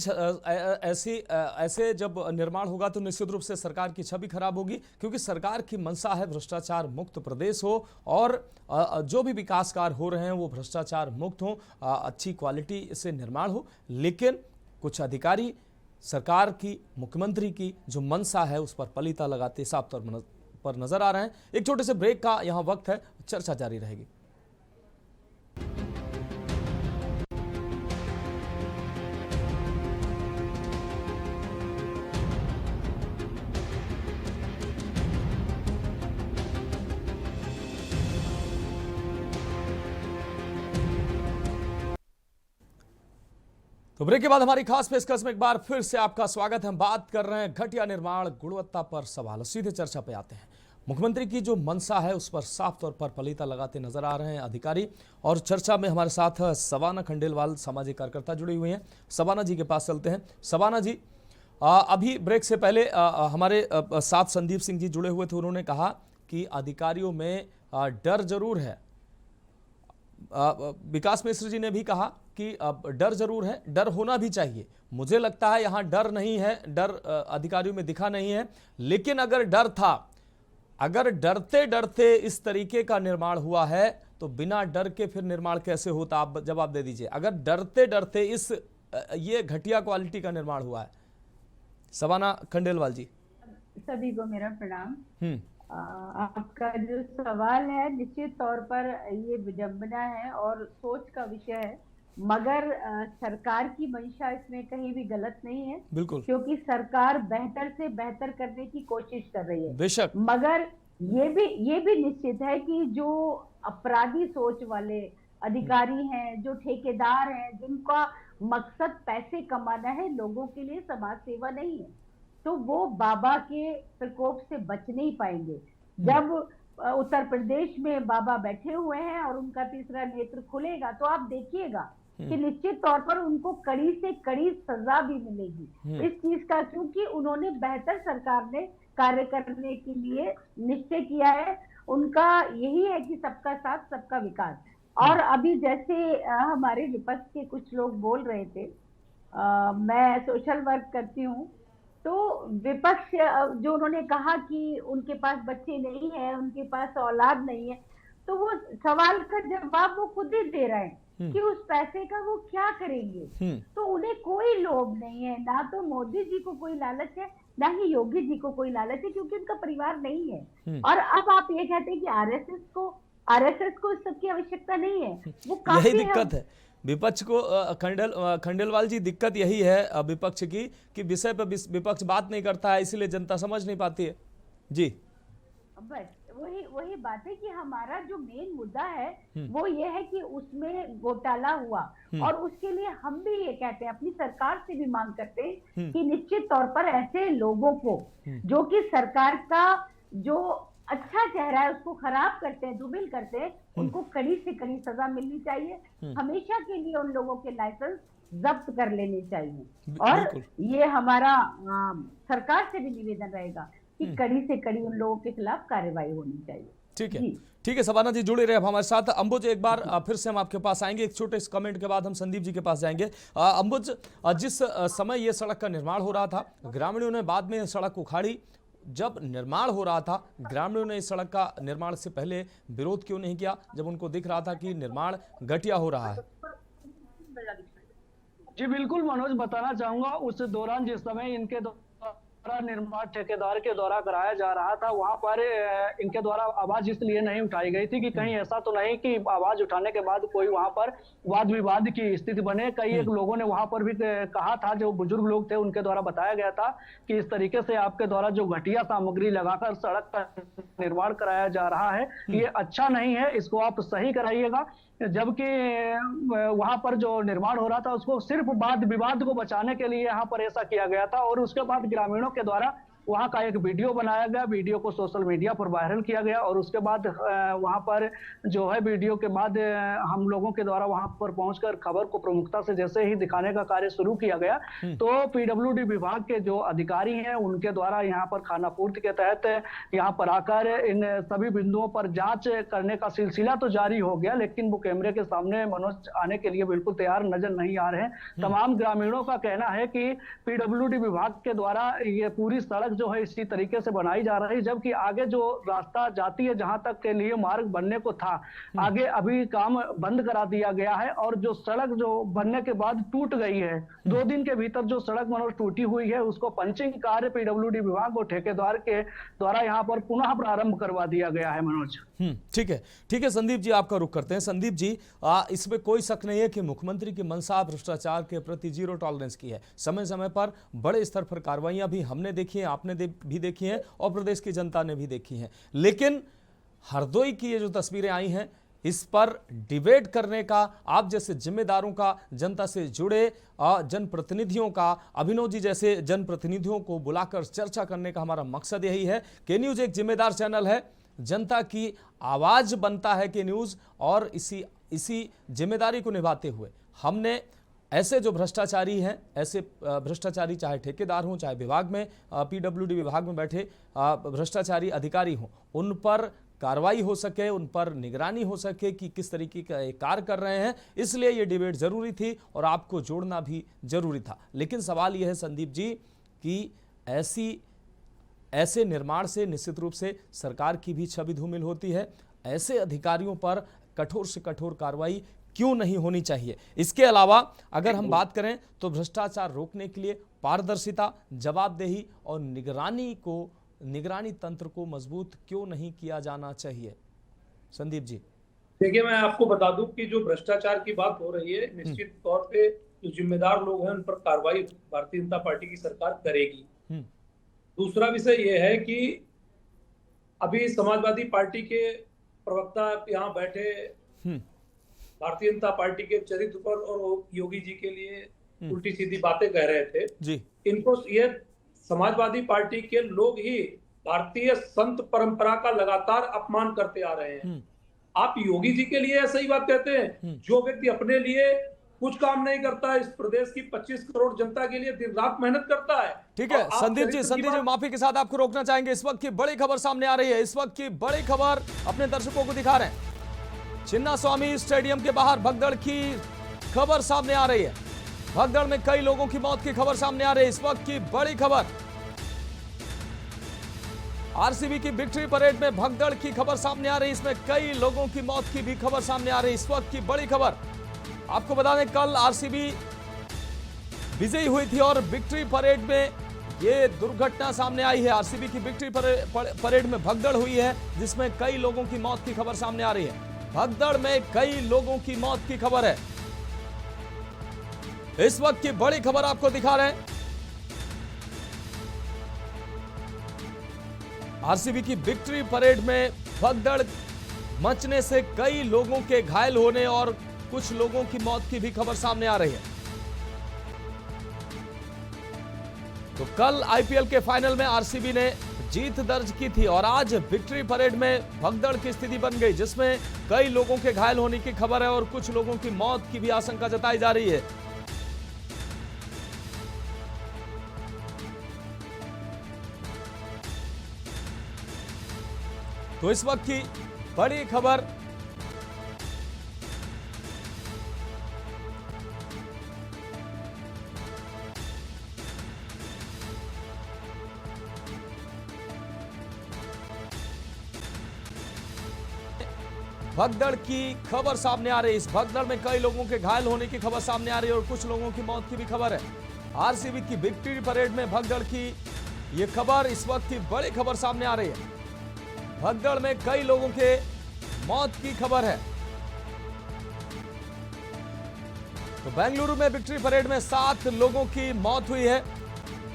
ऐसे जब निर्माण होगा तो निश्चित रूप से सरकार की छवि खराब होगी, क्योंकि सरकार की मंशा है भ्रष्टाचार मुक्त प्रदेश हो और जो भी विकास कार्य हो रहे हैं वो भ्रष्टाचार मुक्त हो, अच्छी क्वालिटी से निर्माण हो। लेकिन कुछ अधिकारी सरकार की, मुख्यमंत्री की जो मंशा है उस पर पलीता लगाते साफ तौर पर नजर आ रहे हैं। एक छोटे से ब्रेक का यहाँ वक्त है, चर्चा जारी रहेगी। तो ब्रेक के बाद हमारी खास पेशकश में एक बार फिर से आपका स्वागत है। हम बात कर रहे हैं घटिया निर्माण, गुणवत्ता पर सवाल। सीधे चर्चा पे आते हैं। मुख्यमंत्री की जो मंशा है उस पर साफ तौर पर पलीता लगाते नजर आ रहे हैं अधिकारी, और चर्चा में हमारे साथ सबाना खंडेलवाल सामाजिक कार्यकर्ता जुड़ी हुई हैं। सबाना जी के पास चलते हैं। सबाना जी, अभी ब्रेक से पहले हमारे साथ संदीप सिंह जी जुड़े हुए थे, उन्होंने कहा कि अधिकारियों में डर जरूर है। विकास मिश्र जी ने भी कहा कि डर जरूर है, डर होना भी चाहिए। मुझे लगता है यहाँ डर नहीं है, डर अधिकारियों में दिखा नहीं है। लेकिन अगर डर था, अगर डरते डरते इस तरीके का निर्माण हुआ है तो बिना डर के फिर निर्माण कैसे होता, आप जवाब दे दीजिए। अगर डरते डरते ये घटिया क्वालिटी का निर्माण हुआ है। सबाना खंडेलवाल जी, सभी को मेरा प्रणाम। आपका जो सवाल है निश्चित तौर पर ये विडंबना है और सोच का विषय है, मगर सरकार की मंशा इसमें कहीं भी गलत नहीं है। बिल्कुल, क्योंकि सरकार बेहतर से बेहतर करने की कोशिश कर रही है। बेशक, मगर ये भी निश्चित है कि जो अपराधी सोच वाले अधिकारी हैं, जो ठेकेदार हैं, जिनका मकसद पैसे कमाना है, लोगों के लिए समाज सेवा नहीं है, तो वो बाबा के प्रकोप से बच नहीं पाएंगे। जब उत्तर प्रदेश में बाबा बैठे हुए हैं और उनका तीसरा नेत्र खुलेगा तो आप देखिएगा कि निश्चित तौर पर उनको कड़ी से कड़ी सजा भी मिलेगी इस चीज का, क्योंकि उन्होंने बेहतर सरकार ने कार्य करने के लिए निश्चय किया है। उनका यही है कि सबका साथ सबका विकास। और अभी जैसे हमारे विपक्ष के कुछ लोग बोल रहे थे, मैं सोशल वर्क करती हूँ, तो विपक्ष जो उन्होंने कहा कि उनके पास बच्चे नहीं है, उनके पास औलाद नहीं है, तो वो सवाल का जवाब वो खुद ही दे रहे हैं कि उस पैसे का वो क्या करेंगे। तो उन्हें कोई लोभ नहीं है, ना तो मोदी जी को कोई लालच है, ना ही योगी जी को कोई लालच है, क्योंकि उनका परिवार नहीं है। और अब आप ये कहते हैं कि आरएसएस को इस सब की आवश्यकता नहीं है, वो काफी यही दिक्कत है विपक्ष को। खंडेलवाल जी, दिक्कत यही है विपक्ष की कि विषय पर विपक्ष बात नहीं करता है, इसलिए जनता समझ नहीं पाती है। जी, बस वही बात है कि हमारा जो मेन मुद्दा है वो ये है कि उसमें घोटाला हुआ, और उसके लिए हम भी ये कहते हैं, अपनी सरकार से भी मांग करते हैं कि निश्चित तौर पर ऐसे लोगों को जो कि सरकार का जो अच्छा चेहरा है उसको खराब करते हैं, दुर्बल करते हैं, उनको कड़ी से कड़ी सजा मिलनी चाहिए। हमेशा के लिए उन लोगों के लाइसेंस जब्त कर लेने चाहिए। और ये हमारा सरकार से भी निवेदन रहेगा कि कड़ी से कड़ी उन लोगों के खिलाफ कार्रवाई होनी चाहिए। ठीक है सबाना जी, जुड़े रहे हमारे साथ। अंबुज, एक बार फिर से हम आपके पास आएंगे, एक छोटे से कमेंट के बाद हम संदीप जी के पास जाएंगे। अंबुज, जिस समय ये सड़क का निर्माण हो रहा था, ग्रामीणों ने बाद में सड़क उखाड़ी। जब निर्माण हो रहा था, ग्रामीणों ने इस सड़क का निर्माण से पहले विरोध क्यों नहीं किया, जब उनको दिख रहा था कि निर्माण घटिया हो रहा है? जी बिल्कुल मनोज, बताना चाहूंगा उस दौरान जिस समय इनके निर्माण ठेकेदार के द्वारा कराया जा रहा था, वहां पर इनके द्वारा आवाज इसलिए नहीं उठाई गई थी कि कहीं ऐसा तो नहीं कि आवाज उठाने के बाद कोई वहां पर वाद विवाद की स्थिति बने। कई एक लोगों ने वहां पर भी कहा था, जो बुजुर्ग लोग थे उनके द्वारा बताया गया था कि इस तरीके से आपके द्वारा जो घटिया सामग्री लगाकर सड़क का निर्माण कराया जा रहा है, ये अच्छा नहीं है, इसको आप सही कराइएगा। जबकि वहां पर जो निर्माण हो रहा था उसको सिर्फ वाद विवाद को बचाने के लिए यहाँ पर ऐसा किया गया था, और उसके बाद ग्रामीणों के द्वारा वहां का एक वीडियो बनाया गया, वीडियो को सोशल मीडिया पर वायरल किया गया और उसके बाद वहां पर जो है वीडियो के बाद हम लोगों के द्वारा वहां पर पहुंचकर खबर को प्रमुखता से जैसे ही दिखाने का कार्य शुरू किया गया तो पीडब्ल्यूडी विभाग के जो अधिकारी हैं उनके द्वारा यहाँ पर खानापूर्ति के तहत यहाँ पर आकर इन सभी बिंदुओं पर जांच करने का सिलसिला तो जारी हो गया, लेकिन वो कैमरे के सामने मनोज आने के लिए बिल्कुल तैयार नजर नहीं आ रहे हैं। तमाम ग्रामीणों का कहना है कि पीडब्ल्यूडी विभाग के द्वारा ये पूरी सड़क जो है इसी तरीके से बनाई जा रही है, जबकि आगे जो रास्ता जाती है जहां तक के लिए मार्ग बनने को था, आगे अभी काम बंद करा दिया गया है और जो सड़क जो बनने के बाद टूट गई है, 2 दिन के भीतर जो सड़क मनोज टूटी हुई है उसको पंचिंग कार्य पीडब्ल्यूडी विभाग और ठेकेदार के द्वारा यहाँ पर पुनः प्रारंभ करवा दिया गया है। मनोज, ठीक है संदीप जी, आपका रुख करते हैं। संदीप जी, इसमें कोई शक नहीं है कि मुख्यमंत्री की मंशा भ्रष्टाचार के प्रति जीरो टॉलरेंस की है। समय समय पर बड़े स्तर पर कार्रवाइयां भी हमने देखी हैं, आपने भी देखी हैं और प्रदेश की जनता ने भी देखी हैं, लेकिन हरदोई की ये जो तस्वीरें आई हैं इस पर डिबेट करने का, आप जैसे जिम्मेदारों का, जनता से जुड़े जनप्रतिनिधियों का, अभिनव जी जैसे जनप्रतिनिधियों को बुलाकर चर्चा करने का हमारा मकसद यही है कि न्यूज एक जिम्मेदार चैनल है, जनता की आवाज बनता है कि न्यूज, और इसी जिम्मेदारी को निभाते हुए हमने ऐसे जो भ्रष्टाचारी हैं, ऐसे भ्रष्टाचारी चाहे ठेकेदार हों, चाहे विभाग में पीडब्ल्यूडी विभाग में बैठे भ्रष्टाचारी अधिकारी हों, उन पर कार्रवाई हो सके, उन पर निगरानी हो सके कि किस तरीके का कार्य कर रहे हैं, इसलिए ये डिबेट जरूरी थी और आपको जोड़ना भी जरूरी था। लेकिन सवाल यह है संदीप जी कि ऐसे निर्माण से निश्चित रूप से सरकार की भी छवि धूमिल होती है। ऐसे अधिकारियों पर कठोर से कठोर कार्रवाई क्यों नहीं होनी चाहिए? इसके अलावा अगर हम बात करें तो भ्रष्टाचार रोकने के लिए पारदर्शिता, जवाबदेही और निगरानी तंत्र को मजबूत क्यों नहीं किया जाना चाहिए? संदीप जी, देखिए, मैं आपको बता दूं कि जो भ्रष्टाचार की बात हो रही है, निश्चित तौर पे जो जिम्मेदार लोग हैं उन पर कार्रवाई भारतीय जनता पार्टी की सरकार करेगी। दूसरा विषय यह है कि अभी समाजवादी पार्टी के प्रवक्ता यहाँ बैठे भारतीय जनता पार्टी के चरित्र पर और योगी जी के लिए उल्टी सीधी बातें कह रहे थे जी। इनको ये समाजवादी पार्टी के लोग ही भारतीय संत परंपरा का लगातार अपमान करते आ रहे हैं। आप योगी जी के लिए ऐसा ही बात कहते हैं? जो व्यक्ति अपने लिए कुछ काम नहीं करता है, इस प्रदेश की 25 करोड़ जनता के लिए दिन रात मेहनत करता है। ठीक है संदीप जी, माफी के साथ आपको रोकना चाहेंगे। इस वक्त की बड़ी खबर सामने आ रही है, इस वक्त की बड़ी खबर अपने दर्शकों को दिखा रहे हैं। चिन्ना स्वामी स्टेडियम के बाहर भगदड़ की खबर सामने आ रही है। भगदड़ में कई लोगों की मौत की खबर सामने आ रही है। इस वक्त की बड़ी खबर, आरसीबी की विक्ट्री परेड में भगदड़ की खबर सामने आ रही है। इसमें कई लोगों की मौत की भी खबर सामने आ रही है। इस वक्त की बड़ी खबर आपको बता दें, कल आरसीबी विजयी हुई थी और विक्ट्री परेड में ये दुर्घटना सामने आई है। आरसीबी की विक्ट्री परेड में भगदड़ हुई है जिसमें कई लोगों की मौत की खबर सामने आ रही है। भगदड़ में कई लोगों की मौत की खबर है। इस वक्त की बड़ी खबर आपको दिखा रहे हैं। आरसीबी की विक्ट्री परेड में भगदड़ मचने से कई लोगों के घायल होने और कुछ लोगों की मौत की भी खबर सामने आ रही है। तो कल आईपीएल के फाइनल में आरसीबी ने जीत दर्ज की थी और आज विक्ट्री परेड में भगदड़ की स्थिति बन गई जिसमें कई लोगों के घायल होने की खबर है और कुछ लोगों की मौत की भी आशंका जताई जा रही है। तो इस वक्त की बड़ी खबर, भगदड़ की खबर सामने आ रही है। इस भगदड़ में कई लोगों के घायल होने की खबर सामने आ रही है और कुछ लोगों की मौत की भी खबर है। आरसीबी की विक्ट्री परेड में भगदड़ की ये खबर इस वक्त की बड़ी खबर सामने आ रही है। भगदड़ में कई लोगों के मौत की खबर है। तो बेंगलुरु में विक्ट्री परेड में 7 लोगों की मौत हुई है।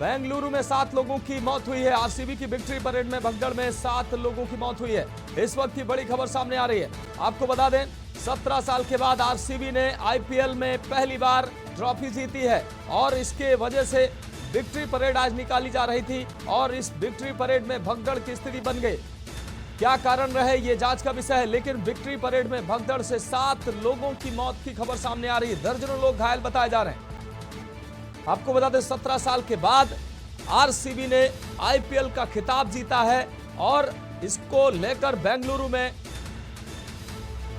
बेंगलुरु में 7 लोगों की मौत हुई है। आरसीबी की विक्ट्री परेड में भगदड़ में 7 लोगों की मौत हुई है। इस वक्त की बड़ी खबर सामने आ रही है। आपको बता दें 17 साल के बाद आरसीबी ने आईपीएल में पहली बार ट्रॉफी जीती है और इसके वजह से विक्ट्री परेड आज निकाली जा रही थी और इस विक्ट्री परेड में भगदड़ की स्थिति बन गई। क्या कारण रहे ये जांच का विषय है, लेकिन विक्ट्री परेड में भगदड़ से 7 लोगों की मौत की खबर सामने आ रही है। दर्जनों लोग घायल बताए जा रहे हैं। आपको बता दें 17 साल के बाद आरसीबी ने आईपीएल का खिताब जीता है और इसको लेकर बेंगलुरु में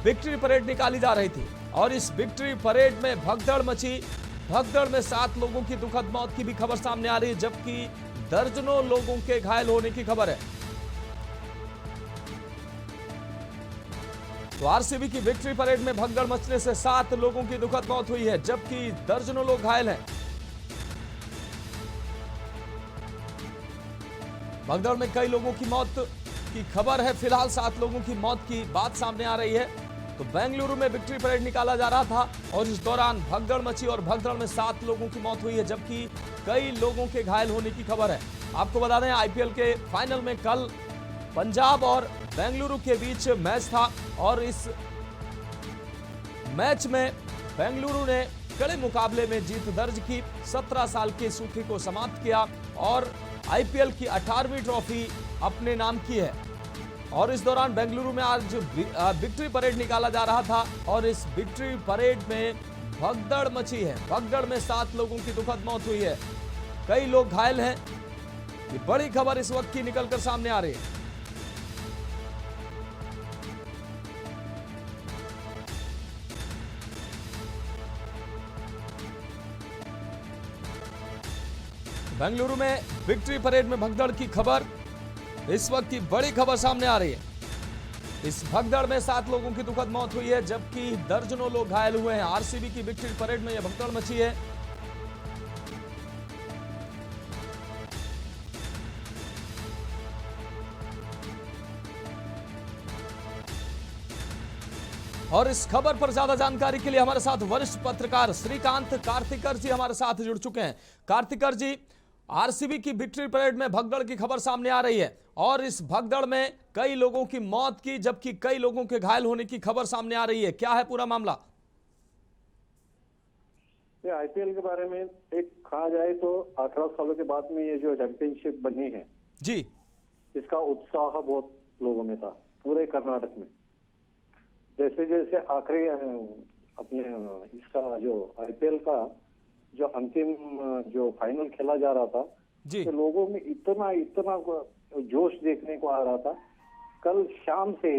विक्ट्री परेड निकाली जा रही थी और इस विक्ट्री परेड में भगदड़ मची। भगदड़ में 7 लोगों की दुखद मौत की भी खबर सामने आ रही है, जबकि दर्जनों लोगों के घायल होने की खबर है। तो आरसीबी की विक्ट्री परेड में भगदड़ मचने से 7 लोगों की दुखद मौत हुई है, जबकि दर्जनों लोग घायल हैं। भगदड़ में कई लोगों की मौत की खबर है। फिलहाल 7 लोगों की मौत की बात सामने आ रही है। तो बेंगलुरु में विक्ट्री परेड निकाला जा रहा था और इस दौरान भगदड़ मची और भगदड़ में 7 लोगों की मौत हुई है, जबकि कई लोगों के घायल होने की खबर है। आपको बता दें आईपीएल के फाइनल में कल पंजाब और बेंगलुरु के बीच मैच था और इस मैच में बेंगलुरु ने कड़े मुकाबले में जीत दर्ज की, 17 साल के सूखे को समाप्त किया और आईपीएल की 18वीं ट्रॉफी अपने नाम की है। और इस दौरान बेंगलुरु में आज विक्ट्री परेड निकाला जा रहा था और इस विक्ट्री परेड में भगदड़ मची है। भगदड़ में 7 लोगों की दुखद मौत हुई है, कई लोग घायल हैं। ये बड़ी खबर इस वक्त की निकलकर सामने आ रही है। बेंगलुरु में विक्ट्री परेड में भगदड़ की खबर इस वक्त की बड़ी खबर सामने आ रही है। इस भगदड़ में 7 लोगों की दुखद मौत हुई है, जबकि दर्जनों लोग घायल हुए हैं। आरसीबी की विक्ट्री परेड में यह भगदड़ मची है। और इस खबर पर ज्यादा जानकारी के लिए हमारे साथ वरिष्ठ पत्रकार श्रीकांत कार्तिकर जी हमारे साथ जुड़ चुके हैं। कार्तिकर जी, आरसीबी की विक्ट्री परेड में भगदड़ की खबर सामने आ रही है और इस भगदड़ में कई लोगों की मौत की, जबकि कई लोगों के घायल होने की खबर सामने आ रही है। क्या है पूरा मामला? ये आईपीएल के बारे में एक कहा जाए तो 18 सालों के बाद में ये जो चैंपियनशिप बनी है जी, इसका उत्साह बहुत लोगों में था पूरे कर्नाटक में। जैसे जैसे आखिरी अपने इसका जो आईपीएल का जो अंतिम जो फाइनल खेला जा रहा था जी, तो लोगों में इतना जोश देखने को आ रहा था। कल शाम से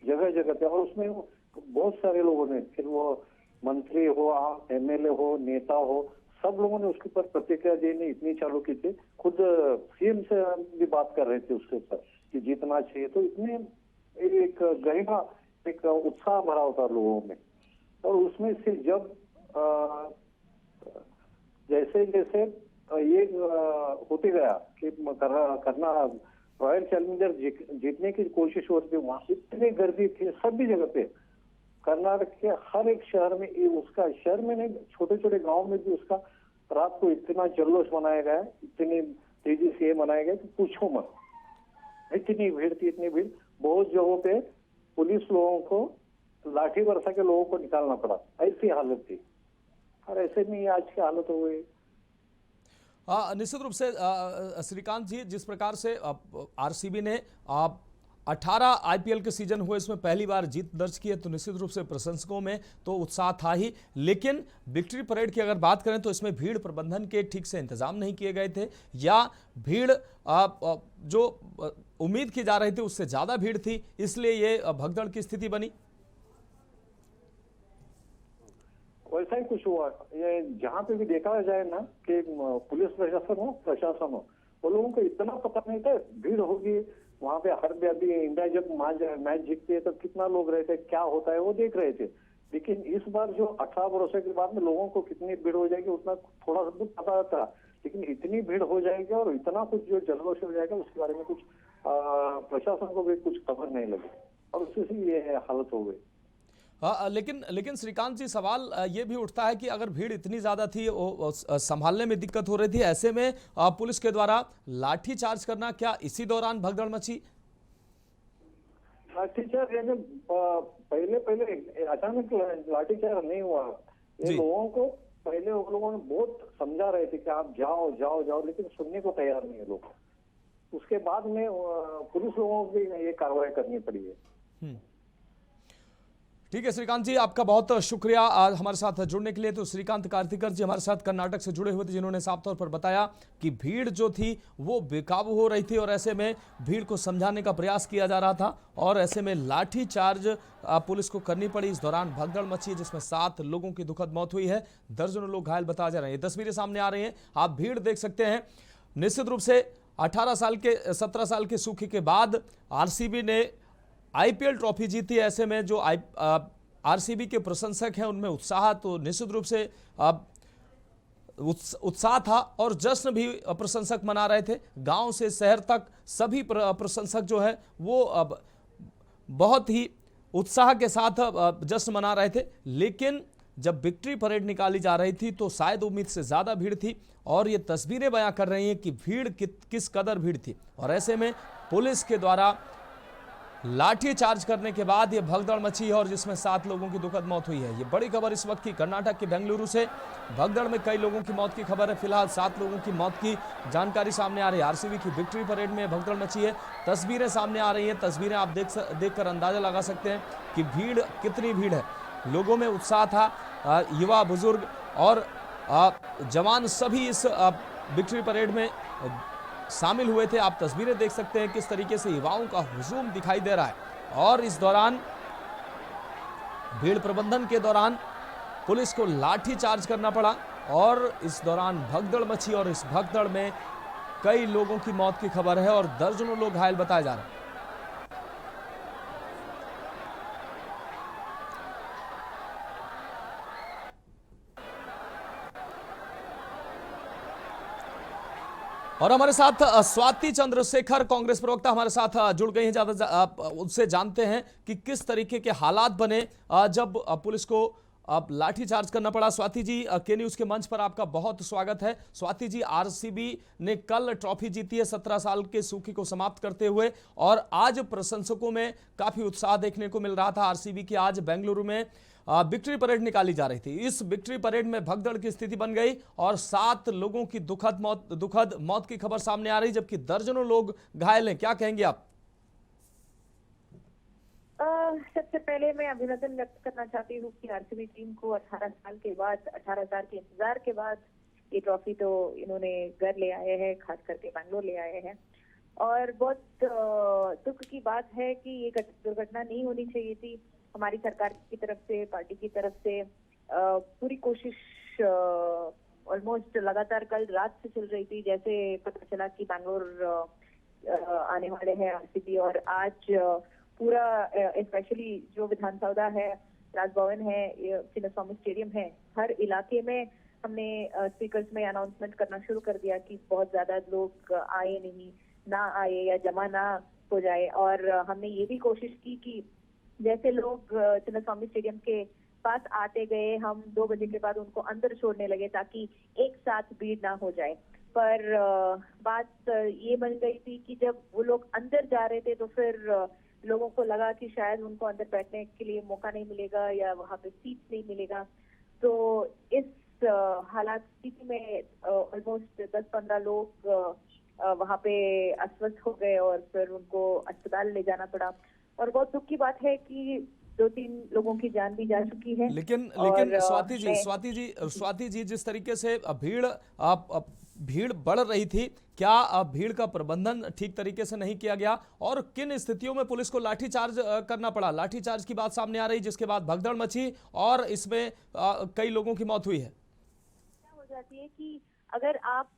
जगह जगह पे, और उसमें बहुत सारे लोगों ने, फिर वो मंत्री हो, एमएलए हो, नेता हो, सब लोगों ने उसके ऊपर प्रतिक्रिया देनी इतनी चालू की थी। खुद सीएम से भी बात कर रहे थे उसके ऊपर कि जीतना चाहिए। तो इतने एक गरिमा, एक उत्साह भरा होता लोगों में। और उसमें से जब जैसे जैसे ये होते गया कि करना रॉयल चैलेंजर जीतने की कोशिश हो रही थी, वहां इतनी गर्दी थी सभी जगह पे। कर्नाटक के हर एक शहर में, उसका शहर में नहीं, छोटे छोटे गांव में भी उसका रात को इतना जल्लोष मनाया गया, इतनी तेजी से मनाया गया कि पूछो मत। इतनी भीड़ थी, इतनी भीड़, बहुत जगहों पे पुलिस लोगों को लाठी बरसा के लोगों को निकालना पड़ा, ऐसी हालत थी। और ऐसे में आज की हालत हो गई। निश्चित रूप से श्रीकांत जी, जिस प्रकार से आरसीबी ने 18 आईपीएल के सीजन हुए, इसमें पहली बार जीत दर्ज की है, तो निश्चित रूप से प्रशंसकों में तो उत्साह था ही। लेकिन विक्ट्री परेड की अगर बात करें तो इसमें भीड़ प्रबंधन के ठीक से इंतजाम नहीं किए गए थे, या भीड़ जो उम्मीद की जा रही थी उससे ज्यादा भीड़ थी, इसलिए ये भगदड़ की स्थिति बनी। वैसा ही कुछ हुआ। ये जहाँ पे भी देखा जाए ना कि पुलिस प्रशासन हो, वो लोगों को इतना पता नहीं था भीड़ होगी वहाँ पे। हर अभी इंडिया जब मैच जीतती है तो कितना लोग रहते हैं, क्या होता है, वो देख रहे थे। लेकिन इस बार जो 18 वर्षों के बाद में लोगों को कितनी भीड़ हो जाएगी उतना थोड़ा सा कुछ पता था, लेकिन इतनी भीड़ हो जाएगी और इतना कुछ जो जल्लोश हो जाएगा उसके बारे में कुछ प्रशासन को भी कुछ खबर नहीं लगी और उससे ये हालत हो गई। लेकिन श्रीकांत जी, सवाल ये भी उठता है कि अगर भीड़ इतनी ज्यादा थी, संभालने में दिक्कत हो रही थी, ऐसे में पुलिस के द्वारा लाठी चार्ज करना, क्या इसी दौरान भगदड़ मची? लाठीचार्ज पहले अचानक लाठीचार्ज नहीं हुआ। ये लोगों को पहले वो लोगों ने बहुत समझा रहे थे कि आप जाओ जाओ जाओ, लेकिन सुनने को तैयार नहीं है लोग। उसके बाद में पुलिस लोगों को भी ये कार्रवाई करनी पड़ी है। ठीक है श्रीकांत जी, आपका बहुत शुक्रिया आज हमारे साथ जुड़ने के लिए। तो श्रीकांत कार्तिकर जी हमारे साथ कर्नाटक से जुड़े हुए थे, जिन्होंने साफ तौर पर बताया कि भीड़ जो थी वो बेकाबू हो रही थी और ऐसे में भीड़ को समझाने का प्रयास किया जा रहा था और ऐसे में लाठी चार्ज पुलिस को करनी पड़ी। इस दौरान भगदड़ मची जिसमें 7 लोगों की दुखद मौत हुई है, दर्जनों लोग घायल बताए जा रहे हैं। ये तस्वीरें सामने आ रही हैं, आप भीड़ देख सकते हैं। निश्चित रूप से 17 साल के सूखे के बाद आरसीबी ने आईपीएल ट्रॉफी जीती। ऐसे में जो आरसीबी के प्रशंसक हैं उनमें उत्साह तो निश्चित रूप से उत्साह था और जश्न भी प्रशंसक मना रहे थे। गांव से शहर तक सभी प्रशंसक जो है वो अब बहुत ही उत्साह के साथ जश्न मना रहे थे। लेकिन जब विक्ट्री परेड निकाली जा रही थी तो शायद उम्मीद से ज़्यादा भीड़ थी और ये तस्वीरें बयां कर रही हैं कि भीड़ किस कदर भीड़ थी। और ऐसे में पुलिस के द्वारा लाठी चार्ज करने के बाद ये भगदड़ मची है और जिसमें 7 लोगों की दुखद मौत हुई है। ये बड़ी खबर इस वक्त की कर्नाटक के बेंगलुरु से। भगदड़ में कई लोगों की मौत की खबर है। फिलहाल 7 लोगों की मौत की जानकारी सामने आ रही है। आरसीबी की विक्ट्री परेड में भगदड़ मची है। तस्वीरें सामने आ रही हैं, तस्वीरें आप देखकर अंदाजा लगा सकते हैं कि भीड़ कितनी भीड़ है। लोगों में उत्साह था, युवा बुजुर्ग और जवान सभी इस विक्ट्री परेड में शामिल हुए थे। आप तस्वीरें देख सकते हैं किस तरीके से युवाओं का हुजूम दिखाई दे रहा है। और इस दौरान भीड़ प्रबंधन के दौरान पुलिस को लाठी चार्ज करना पड़ा और इस दौरान भगदड़ मची और इस भगदड़ में कई लोगों की मौत की खबर है और दर्जनों लोग घायल बताए जा रहे हैं। और हमारे साथ स्वाति चंद्रशेखर कांग्रेस प्रवक्ता हमारे साथ जुड़ गई हैं। ज्यादा उनसे जानते हैं कि किस तरीके के हालात बने जब पुलिस को लाठी चार्ज करना पड़ा। स्वाति जी, के न्यूज के मंच पर आपका बहुत स्वागत है। स्वाति जी, आरसीबी ने कल ट्रॉफी जीती है 17 साल के सूखे को समाप्त करते हुए और आज प्रशंसकों में काफी उत्साह देखने को मिल रहा था। आरसीबी की आज बेंगलुरु में विक्ट्री परेड निकाली जा रही थी। इस विक्ट्री परेड में भगदड़ की स्थिति बन गई और 7 लोगों की दुखद मौत की खबर सामने आ रही, जबकि दर्जनों लोग घायल हैं। क्या कहेंगे आप? सबसे पहले मैं अभिनंदन व्यक्त करना चाहती हूँ कि आरसीबी टीम को 18 साल के इंतजार के बाद ये ट्रॉफी तो इन्होंने घर ले आए हैं, खास करके बैंगलोर ले आए हैं। और बहुत दुख की बात है कि ये दुर्घटना नहीं होनी चाहिए थी। हमारी सरकार की तरफ से, पार्टी की तरफ से पूरी कोशिश ऑलमोस्ट लगातार कल रात से चल रही थी। जैसे पता चला कि बैंगलोर आने वाले हैं आरसीबी और आज पूरा स्पेशली जो विधानसभा है, राजभवन है, चिन्नास्वामी स्टेडियम है, हर इलाके में हमने स्पीकर्स में अनाउंसमेंट करना शुरू कर दिया कि बहुत ज्यादा लोग आए नहीं, ना आए या जमा ना हो जाए। और हमने ये भी कोशिश की कि जैसे लोग चिन्नास्वामी स्टेडियम के पास आते गए, हम 2 बजे के बाद उनको अंदर छोड़ने लगे ताकि एक साथ भीड़ ना हो जाए। पर बात ये बन गई थी कि जब वो लोग अंदर जा रहे थे तो फिर लोगों को लगा कि शायद उनको अंदर बैठने के लिए मौका नहीं मिलेगा या वहाँ पे सीट नहीं मिलेगा। तो इस हालात स्थिति में ऑलमोस्ट 10-15 लोग वहाँ पे अस्वस्थ हो गए और फिर उनको अस्पताल ले जाना पड़ा। और बहुत दुख की बात है कि 2-3 लोगों की जान भी जा चुकी है। लेकिन स्वाति जी जिस तरीके से भीड़ बढ़ रही थी, क्या भीड़ का प्रबंधन ठीक तरीके से नहीं किया गया और किन स्थितियों में पुलिस को लाठीचार्ज करना पड़ा? लाठीचार्ज की बात सामने आ रही, जिसके बाद भगदड़ मची और इसमें कई लोगों की मौत हुई है। क्या हो जाती है कि अगर आप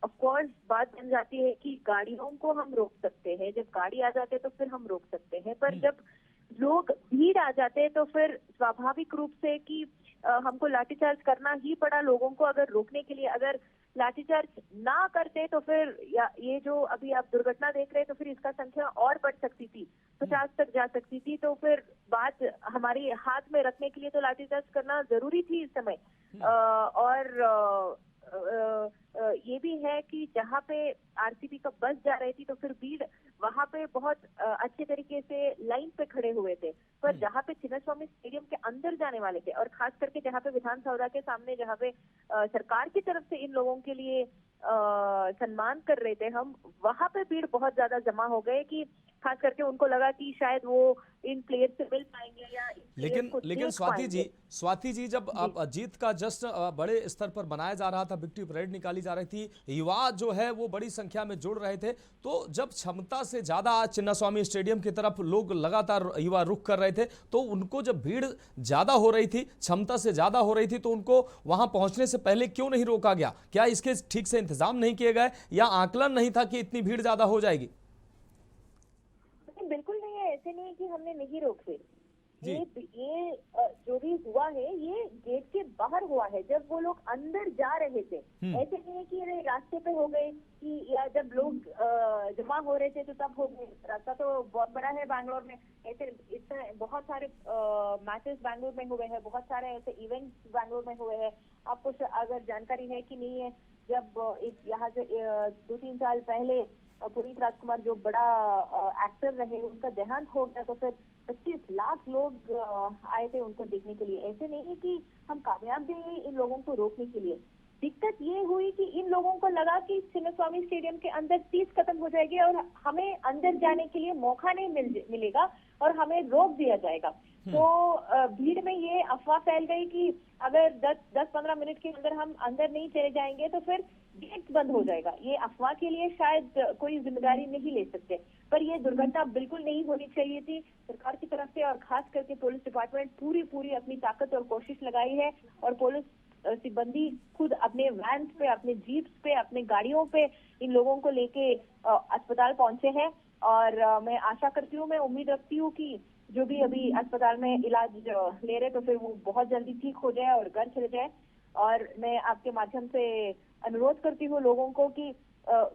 ऑफ कोर्स बात बन जाती है कि गाड़ियों को हम रोक सकते हैं, जब गाड़ी आ जाते हैं तो फिर हम रोक सकते हैं, पर जब लोग भीड़ आ जाते हैं तो फिर स्वाभाविक रूप से कि हमको लाठीचार्ज करना ही पड़ा लोगों को अगर रोकने के लिए। अगर लाठीचार्ज ना करते तो फिर ये जो अभी आप दुर्घटना देख रहे हैं तो फिर इसका संख्या और बढ़ सकती थी, 50 तक जा सकती थी। तो फिर बात हमारी हाथ में रखने के लिए तो लाठीचार्ज करना जरूरी थी इस समय। और ये भी है कि जहाँ पे आरसीबी का बस जा रही थी तो फिर भीड़ वहाँ पे बहुत अच्छे तरीके से लाइन पे खड़े हुए थे। पर जहाँ पे चिन्नास्वामी स्टेडियम के अंदर जाने वाले थे और खास करके जहाँ पे विधानसभा के सामने जहाँ पे सरकार की तरफ से इन लोगों के लिए सम्मान कर रहे थे हम, वहाँ पे भीड़ बहुत ज्यादा जमा हो गए कि खास करके उनको लगा कि शायद वो इन प्लेयर से मिल पाएंगे या लेकिन स्वाति जी जब अब जीत का जश्न बड़े स्तर पर मनाया जा रहा था, विक्ट्री परेड निकाली जा रही थी, युवा जो है वो बड़ी संख्या में जुड़ रहे थे, तो जब क्षमता से ज्यादा आज चिन्नास्वामी स्टेडियम की तरफ लोग लगातार युवा रुख कर रहे थे, तो उनको जब भीड़ ज्यादा हो रही थी, क्षमता से ज्यादा हो रही थी, तो उनको वहां पहुंचने से पहले क्यों नहीं रोका गया? क्या इसके ठीक से इंतजाम नहीं किए गए या आकलन नहीं था कि इतनी भीड़ ज्यादा हो जाएगी? बिल्कुल नहीं है, ऐसे नहीं है कि हमने नहीं रोके। ये जो भी हुआ है ये गेट के बाहर हुआ है, जब वो लोग अंदर जा रहे थे। ऐसे नहीं है कि ये रास्ते पे हो गए कि या जब लोग जमा हो रहे थे तो तब हो गए। रास्ता तो बहुत बड़ा है बैंगलोर में, ऐसे इतने बहुत सारे मैचेस बैंगलोर में हुए हैं, बहुत सारे ऐसे इवेंट्स बैंगलोर में हुए हैं। आपको अगर जानकारी है कि नहीं है, जब यहाँ से 2-3 साल पहले पुनीत राजकुमार जो बड़ा एक्टर रहे उनका देहांत हो गया, तो फिर 25 लाख लोग आए थे उनको देखने के लिए। ऐसे नहीं है कि हम कामयाब भी हुए इन लोगों को रोकने के लिए। दिक्कत ये हुई कि इन लोगों को लगा कि चिन्नास्वामी स्टेडियम के अंदर चीज खत्म हो जाएगी और हमें अंदर जाने के लिए मौका नहीं मिलेगा और हमें रोक दिया जाएगा। तो भीड़ में ये अफवाह फैल गई कि अगर 10-15 मिनट के अंदर हम अंदर नहीं चले जाएंगे तो फिर गेट बंद हो जाएगा। ये अफवाह के लिए शायद कोई जिम्मेदारी नहीं ले सकते, पर ये दुर्घटना बिल्कुल नहीं होनी चाहिए थी। सरकार की तरफ से और खास करके पुलिस डिपार्टमेंट पूरी अपनी ताकत और कोशिश लगाई है और पुलिस सिब्बंदी खुद अपने वैन पे, अपने जीप्स पे, अपने गाड़ियों पे इन लोगों को लेके अस्पताल पहुंचे हैं। और मैं आशा करती हूँ, मैं उम्मीद रखती हूँ कि जो भी अभी अस्पताल में इलाज ले रहे तो फिर वो बहुत जल्दी ठीक हो जाए और घर चले जाए। और मैं आपके माध्यम से अनुरोध करती हूँ लोगों को कि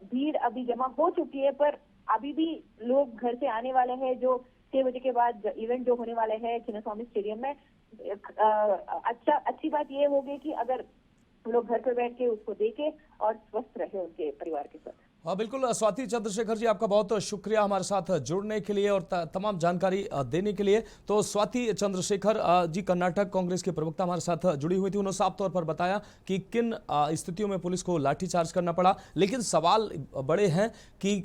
भीड़ अभी जमा हो चुकी है, पर अभी भी लोग घर से आने वाले हैं। जो 6 बजे के बाद इवेंट जो होने वाले हैं चिन्नास्वामी स्टेडियम में, अच्छी बात ये होगी कि अगर लोग घर पर बैठ के उसको देखें और स्वस्थ रहे उनके परिवार के साथ। हाँ बिल्कुल, स्वाति चंद्रशेखर जी आपका बहुत शुक्रिया हमारे साथ जुड़ने के लिए और तमाम जानकारी देने के लिए। तो स्वाति चंद्रशेखर जी कर्नाटक कांग्रेस के प्रवक्ता हमारे साथ जुड़ी हुई थी। उन्होंने साफ तौर पर बताया कि किन स्थितियों में पुलिस को लाठीचार्ज करना पड़ा, लेकिन सवाल बड़े हैं कि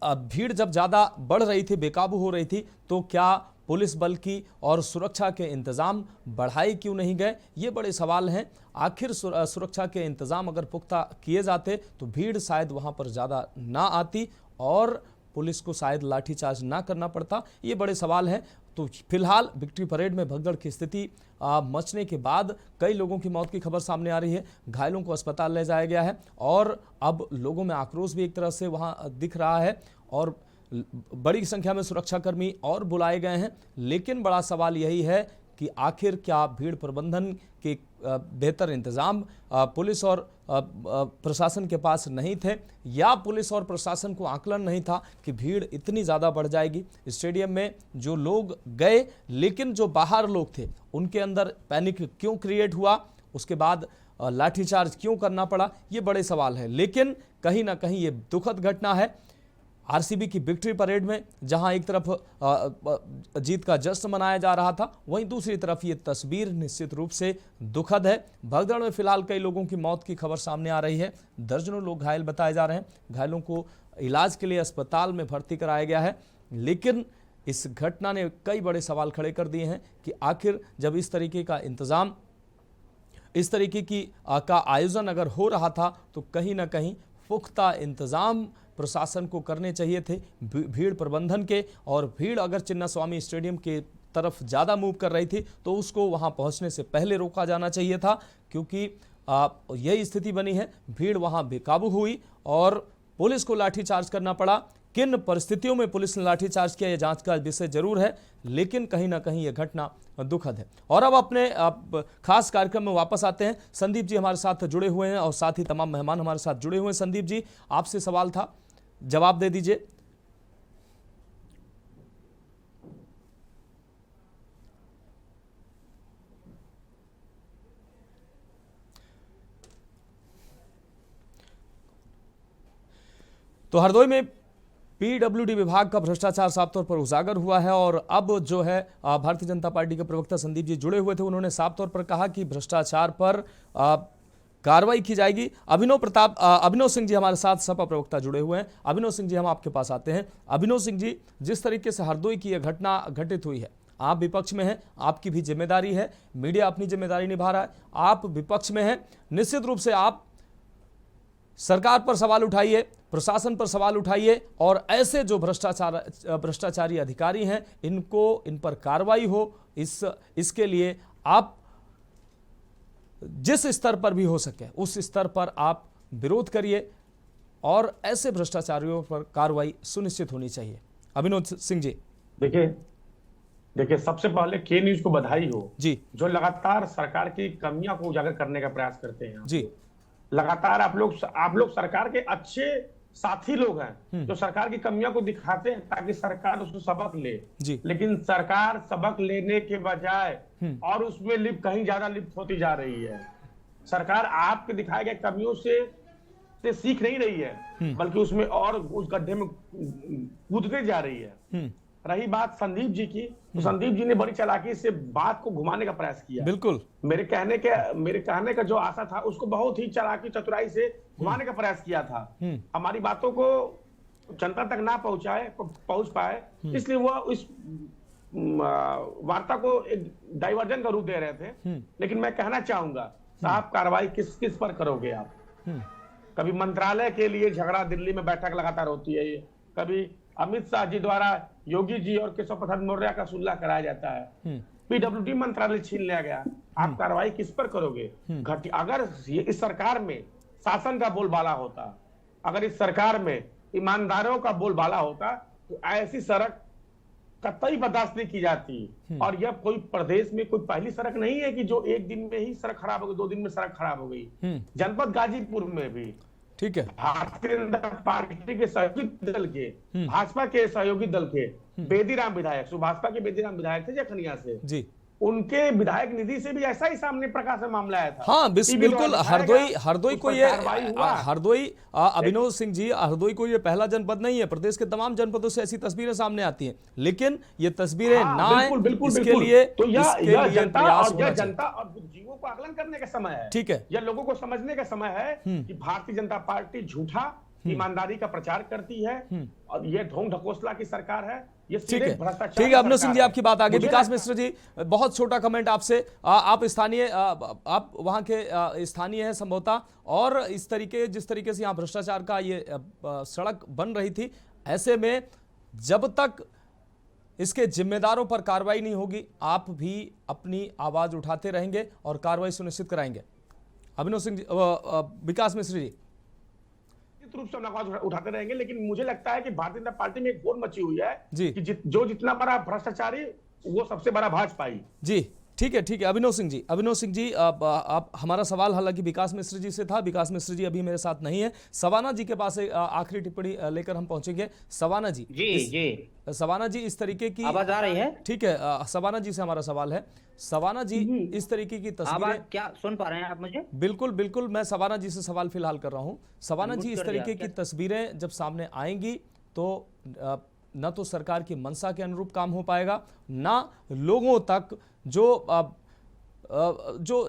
भीड़ जब ज़्यादा बढ़ रही थी, बेकाबू हो रही थी, तो क्या पुलिस बल की और सुरक्षा के इंतज़ाम बढ़ाए क्यों नहीं गए? ये बड़े सवाल हैं। आखिर सुरक्षा के इंतज़ाम अगर पुख्ता किए जाते तो भीड़ शायद वहाँ पर ज़्यादा ना आती और पुलिस को शायद लाठीचार्ज ना करना पड़ता। ये बड़े सवाल हैं। तो फिलहाल विक्ट्री परेड में भगदड़ की स्थिति मचने के बाद कई लोगों की मौत की खबर सामने आ रही है, घायलों को अस्पताल ले जाया गया है और अब लोगों में आक्रोश भी एक तरह से वहाँ दिख रहा है और बड़ी संख्या में सुरक्षाकर्मी और बुलाए गए हैं। लेकिन बड़ा सवाल यही है कि आखिर क्या भीड़ प्रबंधन के बेहतर इंतजाम पुलिस और प्रशासन के पास नहीं थे, या पुलिस और प्रशासन को आकलन नहीं था कि भीड़ इतनी ज़्यादा बढ़ जाएगी? स्टेडियम में जो लोग गए लेकिन जो बाहर लोग थे उनके अंदर पैनिक क्यों क्रिएट हुआ, उसके बाद लाठीचार्ज क्यों करना पड़ा? ये बड़े सवाल हैं। लेकिन कहीं ना कहीं ये दुखद घटना है। आरसीबी की विक्ट्री परेड में जहां एक तरफ जीत का जश्न मनाया जा रहा था, वहीं दूसरी तरफ ये तस्वीर निश्चित रूप से दुखद है। भगदड़ में फिलहाल कई लोगों की मौत की खबर सामने आ रही है, दर्जनों लोग घायल बताए जा रहे हैं। घायलों को इलाज के लिए अस्पताल में भर्ती कराया गया है। लेकिन इस घटना ने कई बड़े सवाल खड़े कर दिए हैं कि आखिर जब इस तरीके का इंतजाम, इस तरीके की का आयोजन अगर हो रहा था तो कहीं ना कहीं पुख्ता इंतजाम प्रशासन को करने चाहिए थे भीड़ प्रबंधन के। और भीड़ अगर चिन्नास्वामी स्टेडियम के तरफ ज़्यादा मूव कर रही थी तो उसको वहां पहुंचने से पहले रोका जाना चाहिए था, क्योंकि यही स्थिति बनी है। भीड़ वहां बेकाबू हुई और पुलिस को लाठीचार्ज करना पड़ा। किन परिस्थितियों में पुलिस ने लाठीचार्ज किया, यह जांच का विषय जरूर है, लेकिन कहीं ना कहीं यह घटना दुखद है। और अब अपने खास कार्यक्रम में वापस आते हैं। संदीप जी हमारे साथ जुड़े हुए हैं और साथ ही तमाम मेहमान हमारे साथ जुड़े हुए हैं। संदीप जी, आपसे सवाल था, जवाब दे दीजिए। तो हरदोई में पीडब्ल्यूडी विभाग का भ्रष्टाचार साफ तौर पर उजागर हुआ है और अब जो है भारतीय जनता पार्टी के प्रवक्ता संदीप जी जुड़े हुए थे। उन्होंने साफ तौर पर कहा कि भ्रष्टाचार पर कार्रवाई की जाएगी। अभिनव सिंह जी हमारे साथ सपा प्रवक्ता जुड़े हुए हैं। अभिनव सिंह जी, हम आपके पास आते हैं। अभिनव सिंह जी, जिस तरीके से हरदोई की यह घटना घटित हुई है, आप विपक्ष में हैं, आपकी भी जिम्मेदारी है, मीडिया अपनी जिम्मेदारी निभा रहा है, आप विपक्ष में हैं, निश्चित रूप से आप सरकार पर सवाल उठाइए, प्रशासन पर सवाल उठाइए और ऐसे जो भ्रष्टाचारी अधिकारी हैं इन पर कार्रवाई हो। इसके लिए आप जिस स्तर पर भी हो सके उस स्तर पर आप विरोध करिए और ऐसे भ्रष्टाचारियों पर कार्रवाई सुनिश्चित होनी चाहिए। अभिनव सिंह जी, देखिए सबसे पहले के न्यूज को बधाई हो जी, जो लगातार सरकार की कमियां को उजागर करने का प्रयास करते हैं जी। लगातार आप लोग सरकार के अच्छे साथी लोग हैं जो सरकार की कमियों को दिखाते हैं ताकि सरकार उसको सबक ले जी। लेकिन सरकार सबक लेने के बजाय और उसमें कहीं ज्यादा लिप्त होती जा रही है। सरकार आपके दिखाए गए कमियों से सीख नहीं रही है बल्कि उसमें और उस गड्ढे में कूदते जा रही है। रही बात संदीप जी की, तो संदीप जी ने बड़ी चालाकी से बात को घुमाने का प्रयास किया। बिल्कुल मेरे कहने का जो आशा था उसको बहुत ही चालाकी चतुराई से घुमाने का प्रयास किया था। हमारी बातों को जनता तक ना पहुंच पाए, इसलिए वो इस वार्ता को एक डाइवर्जन का रूप दे रहे थे। लेकिन मैं कहना चाहूंगा, साहब कार्रवाई किस पर करोगे आप? कभी मंत्रालय के लिए झगड़ा, दिल्ली में बैठक लगातार होती है, कभी अमित शाह जी द्वारा योगी जी और केशव प्रसाद मौर्य का सुलह कराया जाता है, पीडब्ल्यूडी मंत्रालय छीन लिया गया। आप कार्रवाई किस पर करोगे? अगर इस सरकार में शासन का बोलबाला होता, अगर इस सरकार में ईमानदारों का बोलबाला होता तो ऐसी सड़क कतई बर्दाश्त नहीं की जाती। और यह कोई प्रदेश में कोई पहली सड़क नहीं है कि जो एक दिन में ही सड़क खराब हो गई, 2 दिन में सड़क खराब हो गई। जनपद गाजीपुर में भी ठीक है, भारतीय जनता पार्टी के सहयोगी दल के, भाजपा के सहयोगी दल के बेदीराम विधायक, भाजपा के बेदीराम विधायक थे जखनिया से जी, उनके विधायक निधि से भी ऐसा ही सामने प्रकाश में मामला आया था। हाँ बिल्कुल। हरदोई को ये अभिनव सिंह जी, हरदोई को ये पहला जनपद नहीं है, प्रदेश के तमाम जनपदों से ऐसी तस्वीरें सामने आती हैं, लेकिन ये तस्वीरें ना आए इसके लिए तो यह जनता और बुद्धिजीवियों को आकलन करने का समय है। ठीक है, यह लोगों को समझने का समय है कि भारतीय जनता पार्टी झूठा ईमानदारी का प्रचार करती है और ये ढोंग ढकोसला की सरकार है। ठीक है अभिनव सिंह जी, आपकी बात आगे। विकास मिश्र जी, बहुत छोटा कमेंट आपसे। आप स्थानीय, आप वहां के स्थानीय हैं संभवतः, और जिस तरीके से यहाँ भ्रष्टाचार का ये सड़क बन रही थी, ऐसे में जब तक इसके जिम्मेदारों पर कार्रवाई नहीं होगी आप भी अपनी आवाज उठाते रहेंगे और कार्रवाई सुनिश्चित कराएंगे। अभिनव सिंह जी, विकास मिश्र जी, रूप से आवाज उठाते रहेंगे, लेकिन मुझे लगता है कि भारतीय जनता पार्टी में एक घोर मची हुई है जी, कि जो जितना बड़ा भ्रष्टाचारी वो सबसे बड़ा भाजपाई जी। ठीक है अभिनव सिंह जी, आप हमारा सवाल हालांकि विकास मिश्र जी से था, विकास मिश्र जी अभी मेरे साथ नहीं है। सवाना जी के पास आखिरी टिप्पणी लेकर हम पहुंचेंगे। सवाना जी, सवाना जी, इस तरीके की आवाज आ रही है? ठीक है, सवाना जी से हमारा सवाल है। सवाना जी, इस तरीके की तस्वीरें क्या सुन पा रहे हैं आप मुझे? बिल्कुल, मैं सवाना जी से सवाल फिलहाल कर रहा हूँ। सवाना जी, इस तरीके की तस्वीरें जब सामने आएंगी तो न तो सरकार की मंशा के अनुरूप काम हो पाएगा, ना लोगों तक जो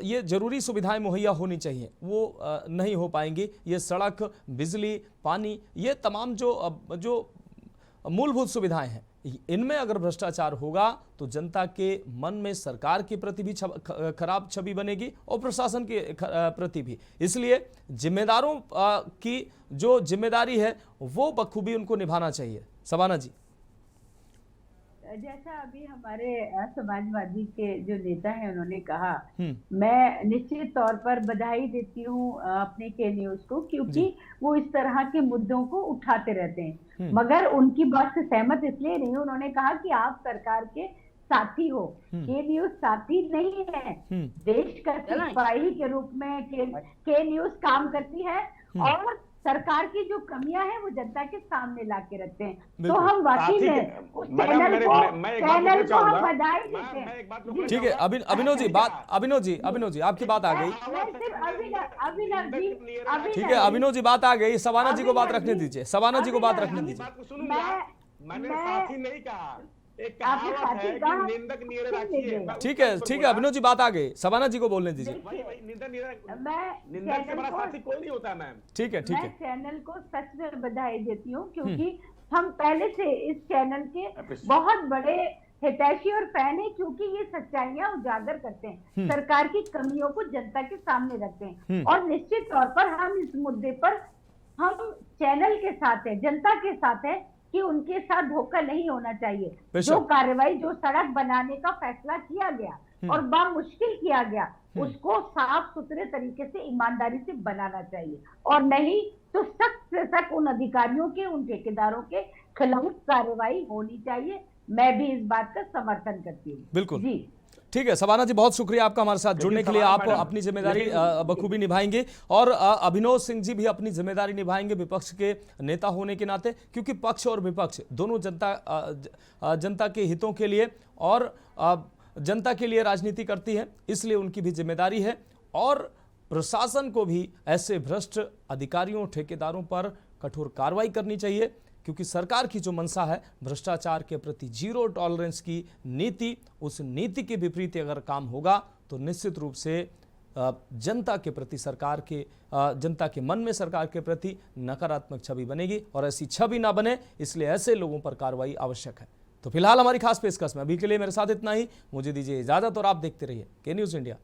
ये जरूरी सुविधाएं मुहैया होनी चाहिए वो नहीं हो पाएंगी। ये सड़क, बिजली, पानी, ये तमाम जो मूलभूत सुविधाएं हैं, इनमें अगर भ्रष्टाचार होगा तो जनता के मन में सरकार के प्रति भी खराब छवि बनेगी और प्रशासन के प्रति भी। इसलिए जिम्मेदारों की जो जिम्मेदारी है वो बखूबी उनको निभाना चाहिए। सवाना जी, जैसा अभी हमारे समाजवादी के जो नेता हैं उन्होंने कहा, मैं निश्चित तौर पर बधाई देती हूँ अपने के न्यूज को, क्योंकि वो इस तरह के मुद्दों को उठाते रहते हैं। मगर उनकी बात से सहमत इसलिए नहीं, उन्होंने कहा कि आप सरकार के साथी हो। के न्यूज साथी नहीं है, देश का सिपाही के रूप में के न्यूज काम करती है और सरकार की जो कमियां हैं वो जनता के सामने ला के रखते हैं। तो बिल्कुल। हम वाकई साथी में उस मैडम, चैनल मैं एक बात को बोलना चाहूंगा। हम बधाई देते मैं एक बात हैं। बोलना ठीक है, अभिनव जी बात, अभिनव जी आपकी बात आ गई। मैं सिर्फ अभिनव जी ठीक है, अभिनव जी बात आ गई, सवाना जी को बात रखने दीजिए, सवाना जी को बात रखने मेरी दीजिए। बात को सुनूंगा। मैंने साथी नहीं कहा, एक कहावत है कि निंदक नीरे रखिए। ठीक है, अभिनव जी बात आ गई, सवाना जी को बोलने दीजिए। वही निंदक मैं निंदक से बड़ा साथी कोई नहीं होता मैम। ठीक है। मैं चैनल को सच में बधाई देती हूँ, क्योंकि हम पहले से इस चैनल के बहुत बड़े हितैषी और फैन है, क्योंकि ये सच्चाइयां उजागर करते हैं, सरकार की कमियों को जनता के सामने रखते हैं। और निश्चित तौर पर हम इस मुद्दे पर हम चैनल के साथ है, जनता के साथ है कि उनके साथ धोखा नहीं होना चाहिए। जो कार्रवाई, जो सड़क बनाने का फैसला किया गया और बामुश्किल किया गया, उसको साफ सुथरे तरीके से ईमानदारी से बनाना चाहिए, और नहीं तो सख्त से सख्त उन अधिकारियों के, उन ठेकेदारों के खिलाफ कार्रवाई होनी चाहिए। मैं भी इस बात का समर्थन करती हूँ। बिल्कुल जी, ठीक है। सवाना जी बहुत शुक्रिया आपका हमारे साथ जुड़ने के लिए। आप अपनी जिम्मेदारी बखूबी निभाएंगे, और अभिनव सिंह जी भी अपनी जिम्मेदारी निभाएंगे विपक्ष के नेता होने के नाते, क्योंकि पक्ष और विपक्ष दोनों जनता के हितों के लिए और जनता के लिए राजनीति करती है, इसलिए उनकी भी जिम्मेदारी है। और प्रशासन को भी ऐसे भ्रष्ट अधिकारियों, ठेकेदारों पर कठोर कार्रवाई करनी चाहिए, क्योंकि सरकार की जो मंशा है भ्रष्टाचार के प्रति जीरो टॉलरेंस की नीति, उस नीति के विपरीत अगर काम होगा तो निश्चित रूप से जनता के प्रति जनता के मन में सरकार के प्रति नकारात्मक छवि बनेगी, और ऐसी छवि ना बने इसलिए ऐसे लोगों पर कार्रवाई आवश्यक है। तो फिलहाल हमारी खास पेशकश में अभी के लिए मेरे साथ इतना ही। मुझे दीजिए इजाजत और आप देखते रहिए के न्यूज़ इंडिया।